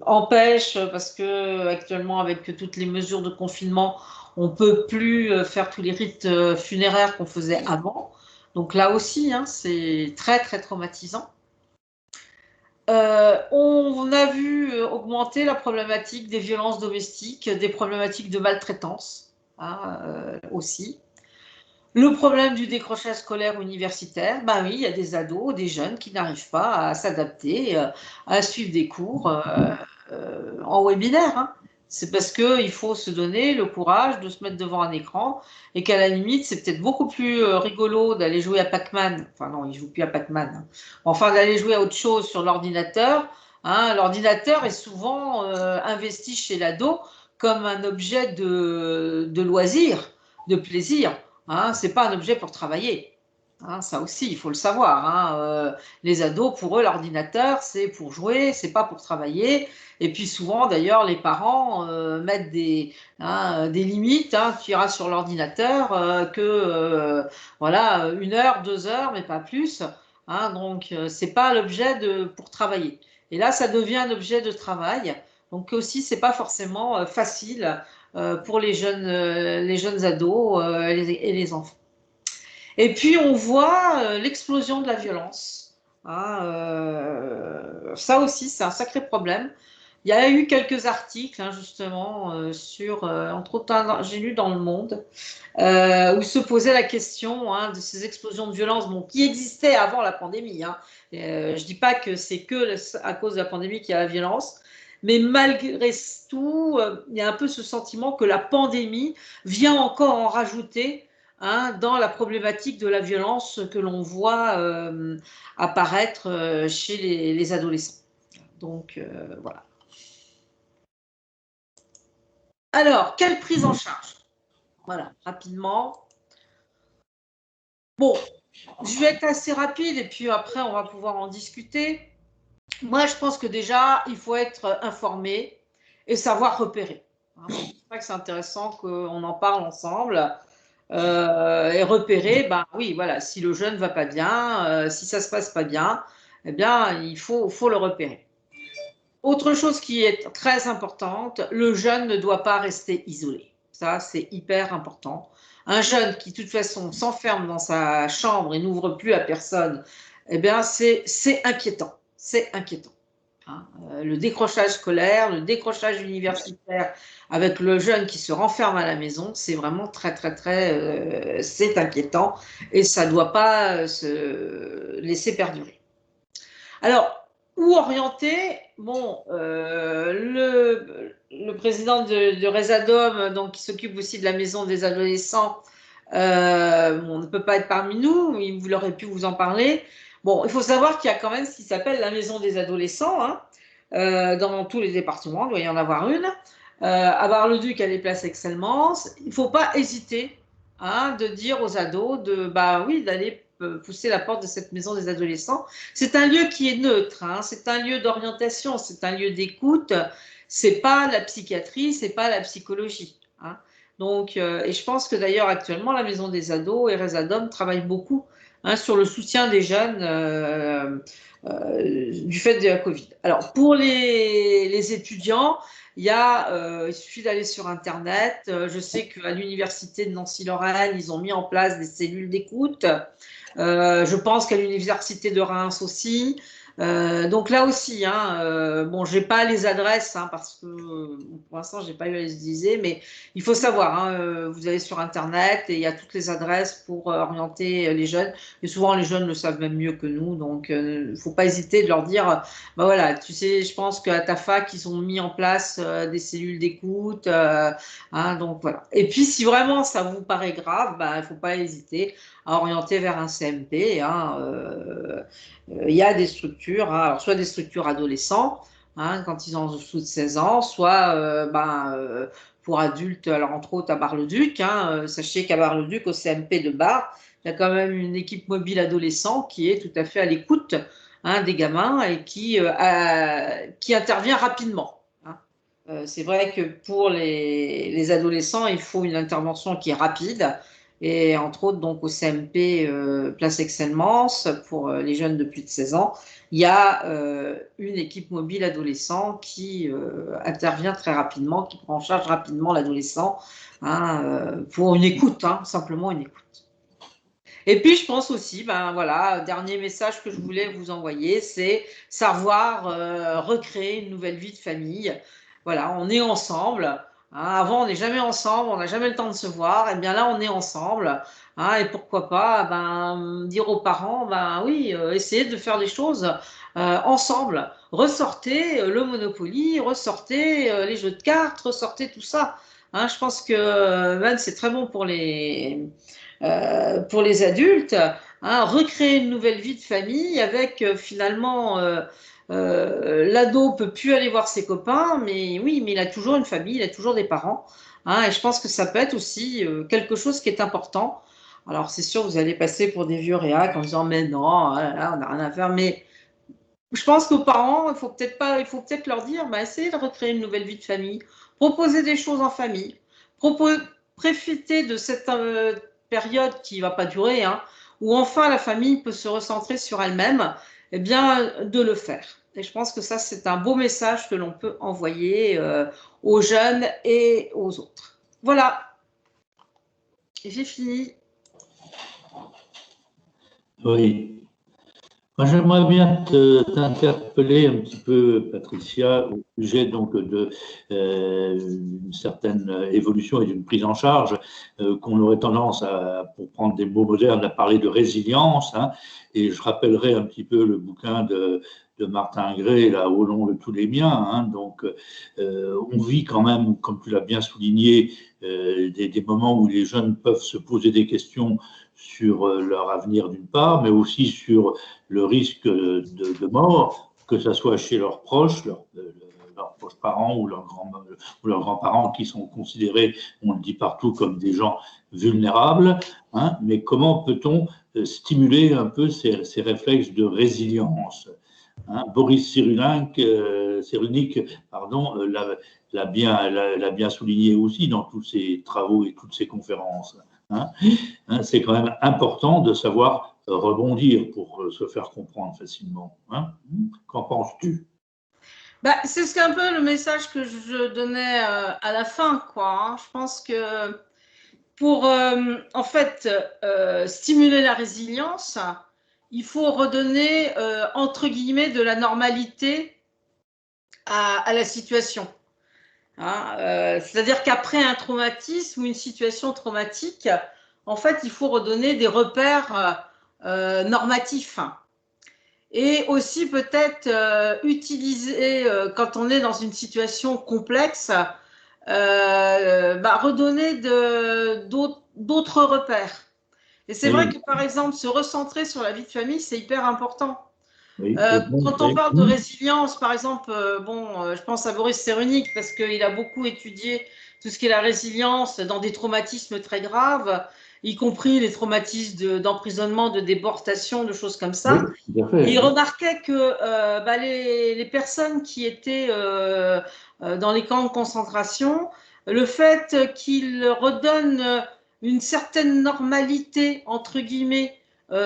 empêchent, parce que actuellement, avec toutes les mesures de confinement, on ne peut plus faire tous les rites funéraires qu'on faisait avant. Donc là aussi, hein, c'est très, très traumatisant. On a vu augmenter la problématique des violences domestiques, des problématiques de maltraitance, hein, aussi. Le problème du décrochage scolaire universitaire, ben oui, il y a des ados, des jeunes qui n'arrivent pas à s'adapter, à suivre des cours en webinaire. Hein. C'est parce qu'il faut se donner le courage de se mettre devant un écran et qu'à la limite, c'est peut-être beaucoup plus rigolo d'aller jouer à Pac-Man. Enfin non, ils ne jouent plus à Pac-Man. Hein. Enfin, d'aller jouer à autre chose sur l'ordinateur. Hein. L'ordinateur est souvent investi chez l'ado comme un objet de loisir, de plaisir. Hein, ce n'est pas un objet pour travailler. Hein, ça aussi, il faut le savoir. Hein. Les ados, pour eux, l'ordinateur, c'est pour jouer, c'est pas pour travailler. Et puis souvent, d'ailleurs, les parents mettent des limites. Hein, tu iras sur l'ordinateur voilà, 1 heure, 2 heures, mais pas plus. Hein, donc, c'est pas l'objet pour travailler. Et là, ça devient un objet de travail. Donc aussi, c'est pas forcément facile pour les jeunes ados et les enfants. Et puis, on voit l'explosion de la violence. Hein, ça aussi, c'est un sacré problème. Il y a eu quelques articles, hein, justement, entre autres, j'ai lu dans Le Monde, où se posait la question hein, de ces explosions de violence qui existaient avant la pandémie. Hein. Je ne dis pas que c'est que à cause de la pandémie qu'il y a la violence, mais malgré tout, il y a un peu ce sentiment que la pandémie vient encore en rajouter hein, dans la problématique de la violence que l'on voit apparaître chez les adolescents. Donc, voilà. Alors, quelle prise en charge? Voilà, rapidement. Bon, je vais être assez rapide et puis après, on va pouvoir en discuter. Moi, je pense que déjà, il faut être informé et savoir repérer. C'est pour ça que c'est intéressant qu'on en parle ensemble. Et repérer, ben oui, voilà, si le jeune ne va pas bien, si ça ne se passe pas bien, eh bien, il faut le repérer. Autre chose qui est très importante, le jeune ne doit pas rester isolé. Ça, c'est hyper important. Un jeune qui, de toute façon, s'enferme dans sa chambre et n'ouvre plus à personne, eh bien, c'est inquiétant. C'est inquiétant. Hein. Le décrochage scolaire, le décrochage universitaire avec le jeune qui se renferme à la maison, c'est vraiment très, très, très, c'est inquiétant et ça ne doit pas se laisser perdurer. Alors, où orienter? Bon, le président de Résadom, donc, qui s'occupe aussi de la maison des adolescents, on ne peut pas être parmi nous, il aurait pu vous en parler. Bon, il faut savoir qu'il y a quand même ce qui s'appelle la maison des adolescents, hein, dans tous les départements, il doit y en avoir une. À Bar-le-Duc, elle est place Aix-Elmans. Il ne faut pas hésiter hein, de dire aux ados d'aller pousser la porte de cette maison des adolescents. C'est un lieu qui est neutre, hein, c'est un lieu d'orientation, c'est un lieu d'écoute. C'est pas la psychiatrie, c'est pas la psychologie. Hein. Donc, et je pense que d'ailleurs actuellement la maison des ados et Résadom travaillent beaucoup hein, sur le soutien des jeunes du fait de la Covid. Alors pour les étudiants, il suffit d'aller sur Internet. Je sais qu'à l'université de Nancy-Lorraine, ils ont mis en place des cellules d'écoute. Je pense qu'à l'université de Reims aussi. Donc là aussi, hein, bon, j'ai pas les adresses hein, parce que pour l'instant, j'ai pas eu à les utiliser, mais il faut savoir, hein, vous allez sur Internet et il y a toutes les adresses pour orienter les jeunes. Et souvent, les jeunes le savent même mieux que nous, donc il faut pas hésiter de leur dire, bah voilà, tu sais, je pense qu'à ta fac, ils ont mis en place des cellules d'écoute, hein, donc voilà. Et puis, si vraiment ça vous paraît grave, bah, il faut pas hésiter à orienter vers un CMP. Hein, il y a des structures, hein, alors soit des structures adolescents, hein, quand ils ont en dessous de 16 ans, soit pour adultes, alors entre autres à Bar-le-Duc. Hein, sachez qu'à Bar-le-Duc, au CMP de Bar, il y a quand même une équipe mobile adolescent qui est tout à fait à l'écoute, hein, des gamins et qui intervient rapidement. Hein. C'est vrai que pour les adolescents, il faut une intervention qui est rapide. Et entre autres, donc au CMP Place Aix-en-Mance, pour les jeunes de plus de 16 ans, il y a une équipe mobile adolescent qui intervient très rapidement, qui prend en charge rapidement l'adolescent, hein, pour une écoute, hein, simplement une écoute. Et puis, je pense aussi, ben voilà, dernier message que je voulais vous envoyer, c'est savoir recréer une nouvelle vie de famille. Voilà, on est ensemble. Hein, avant, on n'est jamais ensemble, on n'a jamais le temps de se voir. Et bien là, on est ensemble. Hein, et pourquoi pas dire aux parents, oui, essayez de faire les choses ensemble. Ressortez le Monopoly, ressortez les jeux de cartes, ressortez tout ça. Hein, je pense que c'est très bon pour les adultes, hein, recréer une nouvelle vie de famille avec finalement l'ado peut plus aller voir ses copains, mais oui, mais il a toujours une famille, il a toujours des parents, hein, et je pense que ça peut être aussi quelque chose qui est important. Alors c'est sûr, vous allez passer pour des vieux réacs en disant mais non, on n'a rien à faire, mais je pense qu'aux parents, il faut peut-être leur dire, essayez de recréer une nouvelle vie de famille, proposer des choses en famille, profiter de cette période qui ne va pas durer, hein, où enfin la famille peut se recentrer sur elle-même, eh bien, de le faire. Et je pense que ça, c'est un beau message que l'on peut envoyer aux jeunes et aux autres. Voilà, et j'ai fini. Oui. Moi, j'aimerais bien t'interpeller un petit peu, Patricia, au sujet donc d'une certaine évolution et d'une prise en charge qu'on aurait tendance pour prendre des mots modernes, à parler de résilience. Hein, et je rappellerai un petit peu le bouquin de Martin Gray, là, au long de tous les miens. Hein, donc, on vit quand même, comme tu l'as bien souligné, des moments où les jeunes peuvent se poser des questions sur leur avenir d'une part, mais aussi sur le risque de mort, que ce soit chez leurs proches, leurs proches parents ou leurs grands-parents qui sont considérés, on le dit partout, comme des gens vulnérables. Hein, mais comment peut-on stimuler un peu ces réflexes de résilience? Hein, Boris Cyrulnik, l'a bien souligné aussi dans tous ses travaux et toutes ses conférences. Hein, c'est quand même important de savoir rebondir pour se faire comprendre facilement. Hein, qu'en penses-tu? C'est un peu le message que je donnais à la fin, quoi. Hein. Je pense que pour en fait stimuler la résilience, il faut redonner entre guillemets de la normalité à la situation. Hein, c'est-à-dire qu'après un traumatisme ou une situation traumatique, en fait, il faut redonner des repères normatifs. Et aussi peut-être utiliser, quand on est dans une situation complexe, redonner d'autres repères. Et c'est vrai que, par exemple, se recentrer sur la vie de famille, c'est hyper important. Oui, quand on parle de résilience, par exemple, je pense à Boris Cyrulnik parce qu'il a beaucoup étudié tout ce qui est la résilience dans des traumatismes très graves, y compris les traumatismes d'emprisonnement, de déportation, de choses comme ça. Oui, et il remarquait que les personnes qui étaient dans les camps de concentration, le fait qu'ils redonnent une certaine normalité, entre guillemets,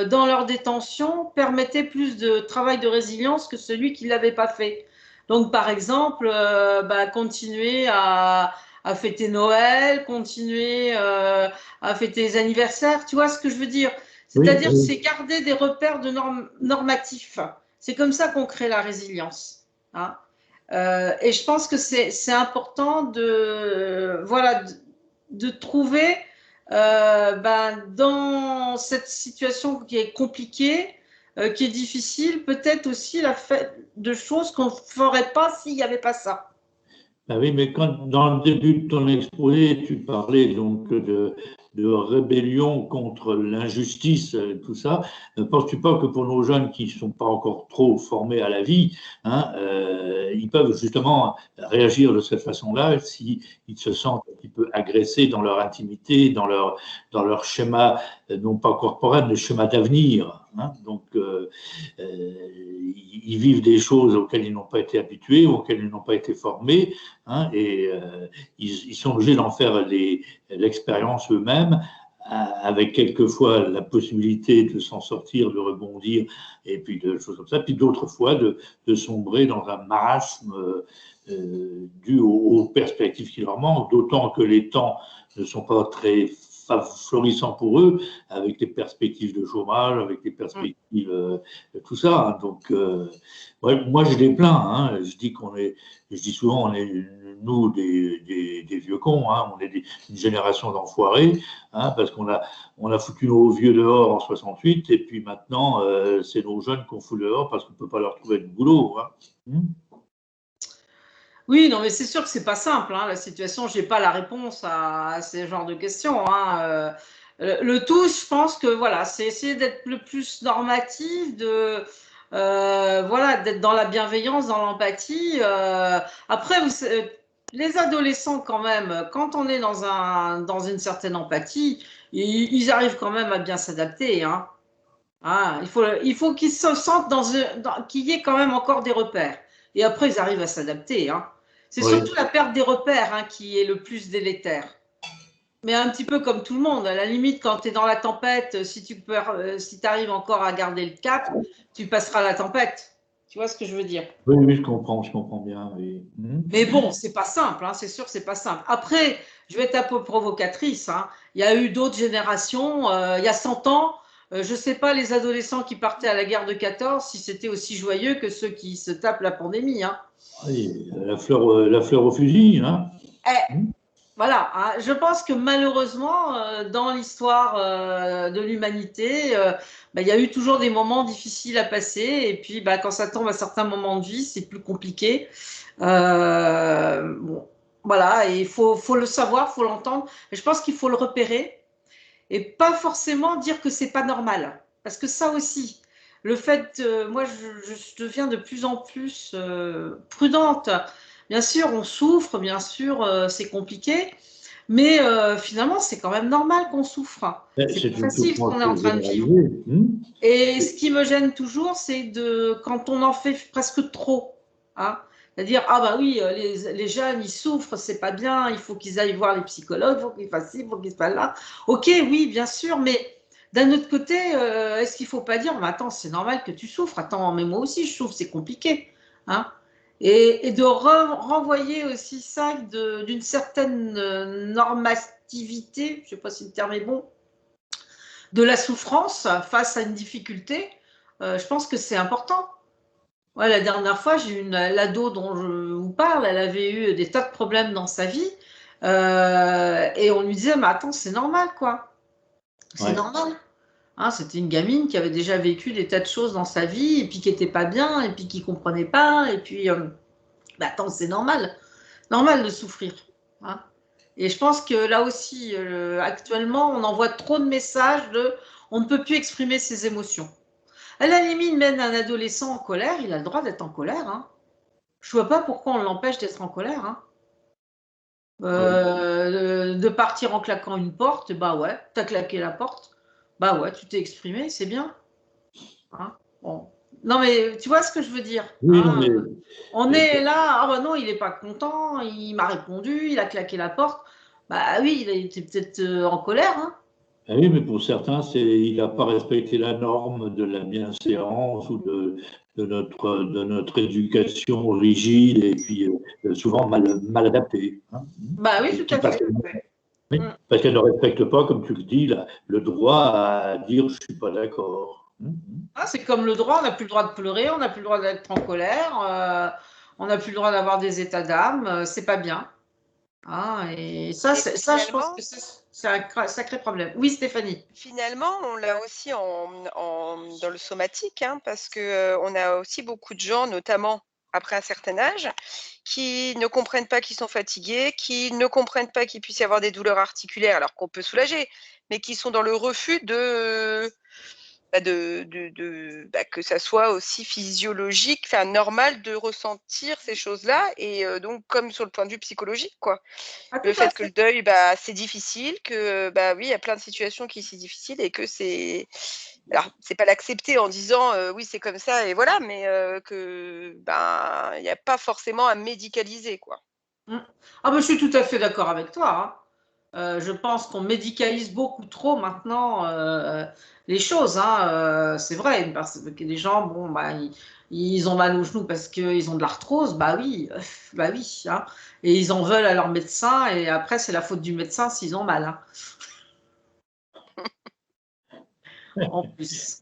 dans leur détention, permettait plus de travail de résilience que celui qui ne l'avait pas fait. Donc, par exemple, continuer à fêter Noël, continuer à fêter les anniversaires, tu vois ce que je veux dire? C'est-à-dire, c'est garder des repères normatifs. C'est comme ça qu'on crée la résilience. Hein. Et je pense que c'est important de trouver dans cette situation qui est compliquée, qui est difficile, peut-être aussi la fait de choses qu'on ne ferait pas s'il n'y avait pas ça. Ah oui, mais quand dans le début de ton exposé, tu parlais donc de rébellion contre l'injustice, tout ça. Ne penses-tu pas que pour nos jeunes qui ne sont pas encore trop formés à la vie, hein, ils peuvent justement réagir de cette façon-là s'ils se sentent un petit peu agressés dans leur intimité, dans leur schéma, non pas corporel, mais schéma d'avenir, hein. Donc, ils vivent des choses auxquelles ils n'ont pas été habitués, auxquelles ils n'ont pas été formés, hein, et ils sont obligés d'en faire l'expérience eux-mêmes, avec quelquefois la possibilité de s'en sortir, de rebondir, et puis de choses comme ça, puis d'autres fois de sombrer dans un marasme dû aux perspectives qui leur manquent, d'autant que les temps ne sont pas très florissants pour eux, avec les perspectives de chômage, avec les perspectives de tout ça. Hein. Donc, ouais, moi, je les plains. Hein. Je dis souvent, on est nous des vieux cons. Hein. On est une génération d'enfoirés, hein, parce qu'on a foutu nos vieux dehors en 68, et puis maintenant, c'est nos jeunes qu'on fout dehors parce qu'on ne peut pas leur trouver de boulot. Hein. Oui, non, mais c'est sûr que c'est pas simple, hein, la situation. J'ai pas la réponse à ces genres de questions. Hein. Le tout, je pense que voilà, c'est essayer d'être le plus normatif, voilà, d'être dans la bienveillance, dans l'empathie. Après, les adolescents, quand même, quand on est dans une certaine empathie, ils arrivent quand même à bien s'adapter. Hein. Ah, il faut qu'ils se sentent qu'il y ait quand même encore des repères. Et après, ils arrivent à s'adapter. Hein. C'est surtout la perte des repères, hein, qui est le plus délétère. Mais un petit peu comme tout le monde. À la limite, quand tu es dans la tempête, si tu arrives encore à garder le cap, tu passeras la tempête. Tu vois ce que je veux dire? Oui, oui, je comprends bien. Oui. Mais bon, c'est pas simple, hein, c'est sûr, c'est pas simple. Après, je vais être un peu provocatrice. Hein. Il y a eu d'autres générations. Il y a 100 ans, je ne sais pas les adolescents qui partaient à la guerre de 14 si c'était aussi joyeux que ceux qui se tapent la pandémie. Hein. Oui, la fleur au fusil. Hein. Voilà, hein. Je pense que malheureusement, dans l'histoire de l'humanité, il y a eu toujours des moments difficiles à passer. Et puis, quand ça tombe à certains moments de vie, c'est plus compliqué. Bon, voilà, et il faut le savoir, il faut l'entendre. Et je pense qu'il faut le repérer et pas forcément dire que c'est pas normal. Parce que ça aussi, le fait, moi, je deviens de plus en plus prudente. Bien sûr, on souffre, bien sûr, c'est compliqué, mais finalement, c'est quand même normal qu'on souffre. C'est pas facile ce qu'on est en train de vivre. Et ce qui me gêne toujours, c'est quand on en fait presque trop. Hein. C'est-à-dire, ah bah oui, les jeunes, ils souffrent, c'est pas bien, il faut qu'ils aillent voir les psychologues, il faut qu'ils fassent ci, il faut qu'ils fassent là. Ok, oui, bien sûr, mais d'un autre côté, est-ce qu'il ne faut pas dire, mais attends, c'est normal que tu souffres, attends, mais moi aussi je souffre, c'est compliqué. Hein. Et de renvoyer aussi ça d'une certaine normativité, je ne sais pas si le terme est bon, de la souffrance face à une difficulté, je pense que c'est important. Ouais, la dernière fois, j'ai eu l'ado dont je vous parle, elle avait eu des tas de problèmes dans sa vie, et on lui disait, mais attends, c'est normal, quoi. C'est normal. Hein, c'était une gamine qui avait déjà vécu des tas de choses dans sa vie, et puis qui n'était pas bien, et puis qui ne comprenait pas, et puis, attends, c'est normal de souffrir. Hein. Et je pense que là aussi, actuellement, on envoie trop de messages on ne peut plus exprimer ses émotions. À la limite, même un adolescent en colère, il a le droit d'être en colère. Hein. Je ne vois pas pourquoi on l'empêche d'être en colère. Hein. De partir en claquant une porte, bah ouais, t'as claqué la porte, bah ouais, tu t'es exprimé, c'est bien. Hein. Bon. Non mais tu vois ce que je veux dire. Oui, hein. mais... On est là, ah bah non, il n'est pas content, il m'a répondu, il a claqué la porte. Bah oui, il était peut-être en colère. Hein. Ah oui, mais pour certains, il n'a pas respecté la norme de la bienséance ou de notre éducation rigide et puis souvent mal adaptée. Hein. Bah oui, tout à fait. Oui, parce qu'elle ne respecte pas, comme tu le dis, le droit à dire je ne suis pas d'accord. Ah, c'est comme le droit, on n'a plus le droit de pleurer, on n'a plus le droit d'être en colère, on n'a plus le droit d'avoir des états d'âme, c'est pas bien. Ah, et ça, je pense que c'est un sacré problème. Oui, Stéphanie. Finalement, on l'a aussi dans le somatique, hein, parce qu'on a aussi beaucoup de gens, notamment après un certain âge, qui ne comprennent pas qu'ils sont fatigués, qui ne comprennent pas qu'il puisse y avoir des douleurs articulaires alors qu'on peut soulager, mais qui sont dans le refus que ça soit aussi physiologique, enfin normal de ressentir ces choses-là et donc comme sur le point de vue psychologique, quoi. Ah, Le tout à fait que le fait. deuil, c'est difficile, que, oui, il y a plein de situations qui sont difficiles et que c'est alors c'est pas l'accepter en disant, «Oui, c'est comme ça et voilà», mais il y a pas forcément à médicaliser, quoi. Mm. Ah, mais je suis tout à fait d'accord avec toi, hein. Je pense qu'on médicalise beaucoup trop maintenant les choses, hein. C'est vrai, parce que les gens, bon, ils ont mal aux genoux parce qu'ils ont de l'arthrose, bah oui, hein. Et ils en veulent à leur médecin, et après, c'est la faute du médecin s'ils ont mal, hein, en plus.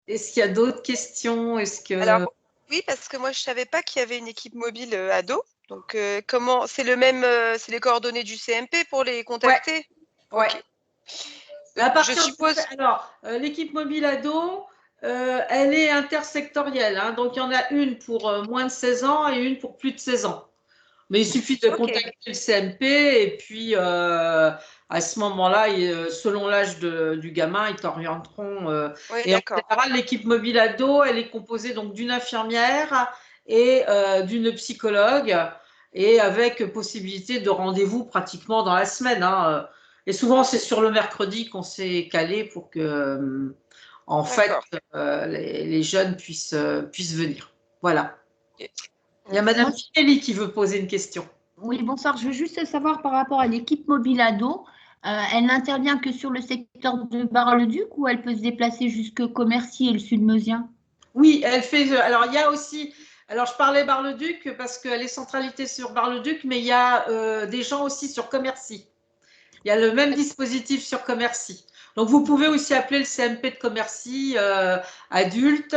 Est-ce qu'il y a d'autres questions? Est-ce Alors que... oui, parce que moi je savais pas qu'il y avait une équipe mobile, ado, donc comment c'est le même, c'est les coordonnées du CMP pour les Ouais, contacter? ouais. OK. À Donc je partir suppose alors, l'équipe mobile ado, elle est intersectorielle, hein. Donc, il y en a une pour moins de 16 ans et une pour plus de 16 ans. Mais il suffit de OK, contacter le CMP et puis à ce moment-là, selon l'âge du gamin, ils t'orienteront. oui Et en d'accord. général, l'équipe mobile ado, elle est composée donc d'une infirmière et d'une psychologue, et avec possibilité de rendez-vous pratiquement dans la semaine, hein. Et souvent, c'est sur le mercredi qu'on s'est calé pour que, en fait, D'accord. les jeunes puissent venir. Voilà. OK. Il y a Merci. Madame Kelly qui veut poser une question. Oui, bonsoir. Je veux juste savoir par rapport à l'équipe mobile ado, elle n'intervient que sur le secteur de Bar-le-Duc ou elle peut se déplacer jusque Commercy et le Sud-Meusien? Oui, elle fait. Alors, il y a aussi. Alors, je parlais Bar-le-Duc parce qu'elle est centralité sur Bar-le-Duc, mais il y a des gens aussi sur Commercy. Il y a le même dispositif sur Commercy. Donc, vous pouvez aussi appeler le CMP de Commercy adulte.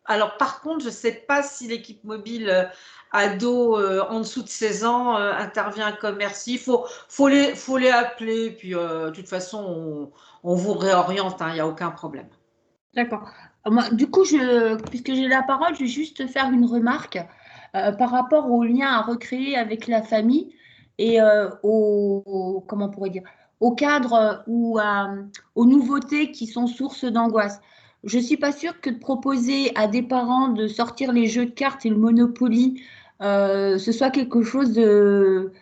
Alors, par contre, je ne sais pas si l'équipe mobile ado en dessous de 16 ans intervient à Commercy. Il faut les appeler. Puis, de toute façon, on vous réoriente, hein, il n'y a aucun problème. D'accord. Moi, du coup, puisque j'ai la parole, je vais juste faire une remarque par rapport au lien à recréer avec la famille et comment on pourrait dire, au cadre ou aux nouveautés qui sont source d'angoisse. Je ne suis pas sûre que de proposer à des parents de sortir les jeux de cartes et le Monopoly, ce soit quelque chose de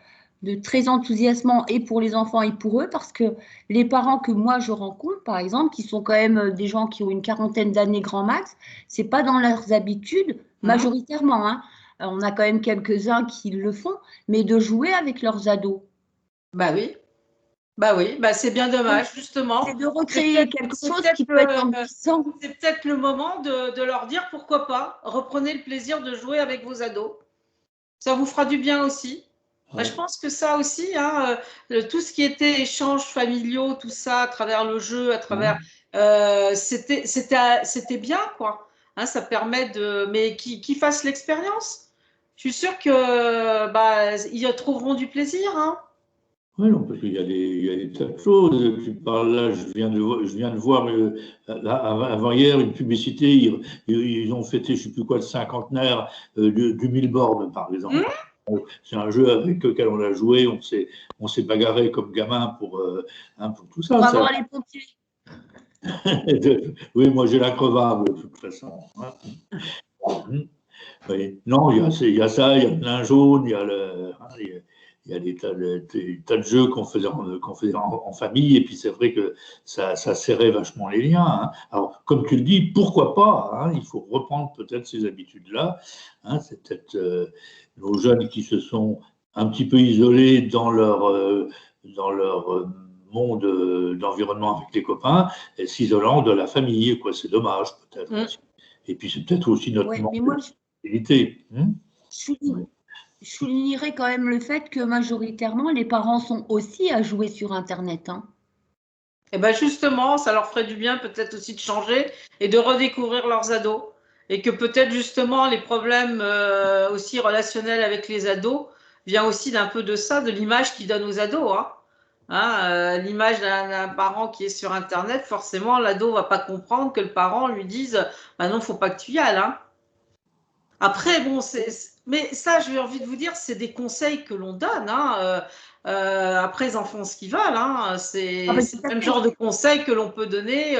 très enthousiasmant et pour les enfants et pour eux, parce que les parents que moi je rencontre, par exemple, qui sont quand même des gens qui ont une quarantaine d'années grand max, c'est pas dans leurs habitudes majoritairement, hein. On a quand même quelques-uns qui le font, mais de jouer avec leurs ados. Bah oui. Bah oui, bah c'est bien Donc, dommage, justement. c'est de recréer quelque chose qui peut être enrichissant. C'est peut-être le moment de leur dire pourquoi pas, reprenez le plaisir de jouer avec vos ados. Ça vous fera du bien aussi. Bah, je pense que ça aussi, hein, tout ce qui était échanges familiaux, tout ça, à travers le jeu, à travers. C'était bien, quoi. Hein, ça permet de. Mais qu'ils fassent l'expérience. Je suis sûre que ils trouveront du plaisir, hein. Oui, non, parce qu'il y a des tas de choses. Tu parles là, je viens de voir avant-hier une publicité. Ils ont fêté, je ne sais plus quoi, le cinquantenaire du Milborn, par exemple. C'est un jeu avec lequel on a joué. On s'est bagarré comme gamin pour tout ça. On va voir les pompiers. Oui, moi j'ai la crevable, de toute façon. Oui. Non, il y a ça, il y a le nain jaune, il y a des tas de jeux qu'on faisait en famille, et puis c'est vrai que ça serrait vachement les liens, hein. Alors, comme tu le dis, pourquoi pas, hein, il faut reprendre peut-être ces habitudes-là, hein. C'est peut-être nos jeunes qui se sont un petit peu isolés dans leur monde d'environnement avec les copains, et s'isolant de la famille, quoi. C'est dommage, peut-être. Et puis c'est peut-être aussi notre manque d'activité. Je soulignerais quand même le fait que majoritairement, les parents sont aussi à jouer sur Internet, hein. Et bien justement, ça leur ferait du bien peut-être aussi de changer et de redécouvrir leurs ados. Et que peut-être justement les problèmes aussi relationnels avec les ados viennent aussi d'un peu de ça, de l'image qu'ils donnent aux ados, hein. Hein, l'image d'un parent qui est sur Internet, forcément, l'ado va pas comprendre que le parent lui dise bah non, faut pas que tu y ailles. Hein. Après, bon, mais ça, j'ai envie de vous dire, c'est des conseils que l'on donne. Hein. Après, ils en font ce qu'ils veulent. Hein. C'est le même genre de conseils que l'on peut donner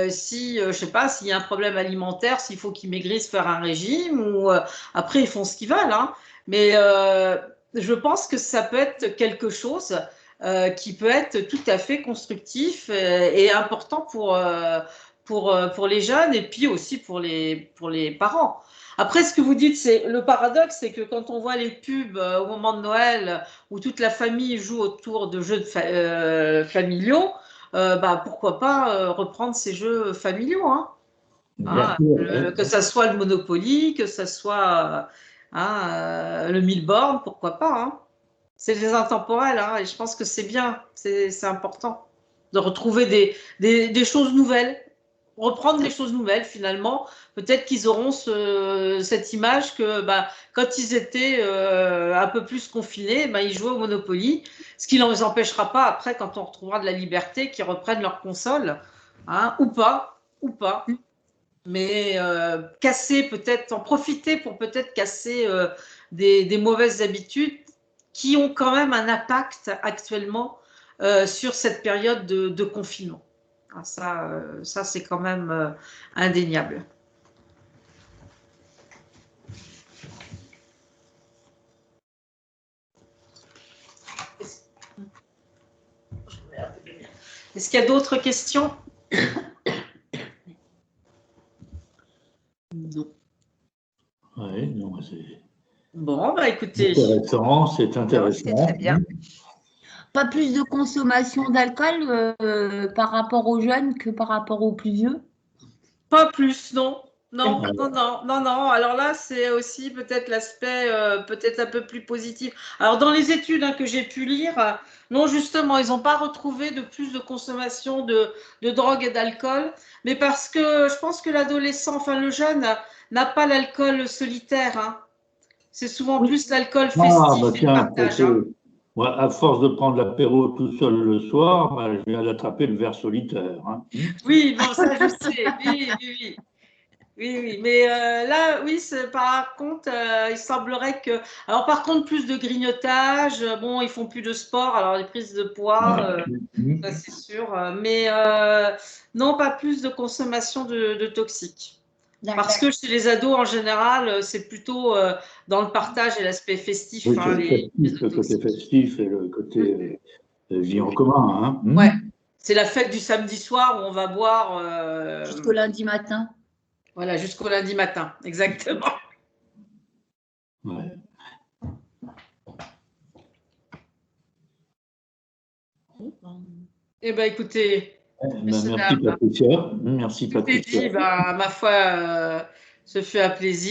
si, je sais pas, s'il y a un problème alimentaire, s'il faut qu'ils maigrissent, faire un régime, ou après, ils font ce qu'ils veulent. Hein. Mais je pense que ça peut être quelque chose qui peut être tout à fait constructif et important pour les jeunes et puis aussi pour les parents. Après, ce que vous dites, c'est le paradoxe, c'est que quand on voit les pubs au moment de Noël où toute la famille joue autour de jeux familiaux, bah, pourquoi pas reprendre ces jeux familiaux, hein, hein, que ça soit le Monopoly, que ça soit le 1000 bornes, pourquoi pas. Hein. C'est des intemporels, hein, et je pense que c'est bien, c'est important de retrouver des choses nouvelles, reprendre des choses nouvelles finalement. Peut-être qu'ils auront cette image que bah, quand ils étaient un peu plus confinés, bah, ils jouaient au Monopoly, ce qui ne les empêchera pas après, quand on retrouvera de la liberté, qu'ils reprennent leur console, hein, ou pas, ou pas. Mais casser peut-être, en profiter pour peut-être casser des mauvaises habitudes qui ont quand même un impact actuellement sur cette période de confinement. Ah, ça c'est quand même indéniable. Est-ce qu'il y a d'autres questions? Non. Oui, non, c'est Bon, bah écoutez. C'est intéressant. C'est très bien. Pas plus de consommation d'alcool par rapport aux jeunes que par rapport aux plus vieux? Pas plus, non. Non, non, non, non, non. Alors là, c'est aussi peut-être l'aspect peut-être un peu plus positif. Alors dans les études que j'ai pu lire, non, justement, ils n'ont pas retrouvé de plus de consommation de drogue et d'alcool, mais parce que je pense que l'adolescent, enfin le jeune, n'a pas l'alcool solitaire. Hein. C'est souvent plus l'alcool festif bah et tiens, le partage. Hein. Moi, à force de prendre l'apéro tout seul le soir, bah, je viens d'attraper le verre solitaire. Hein. Oui, bon, ça je sais. Oui, oui, oui. Oui, oui, mais là, oui, par contre, il semblerait que. Alors, par contre, plus de grignotage. Bon, ils font plus de sport, alors les prises de poids, ça c'est sûr. Mais non, pas plus de consommation de toxiques. Parce que chez les ados, en général, c'est plutôt dans le partage et l'aspect festif. Oui, Hein, le côté festif et le côté vie en commun. Hein. Ouais. C'est la fête du samedi soir où on va boire. Jusqu'au lundi matin. Voilà, jusqu'au lundi matin, exactement. Ouais. Eh bien, écoutez. Merci Patricia. Merci Patricia. Ma foi, ce fut un plaisir.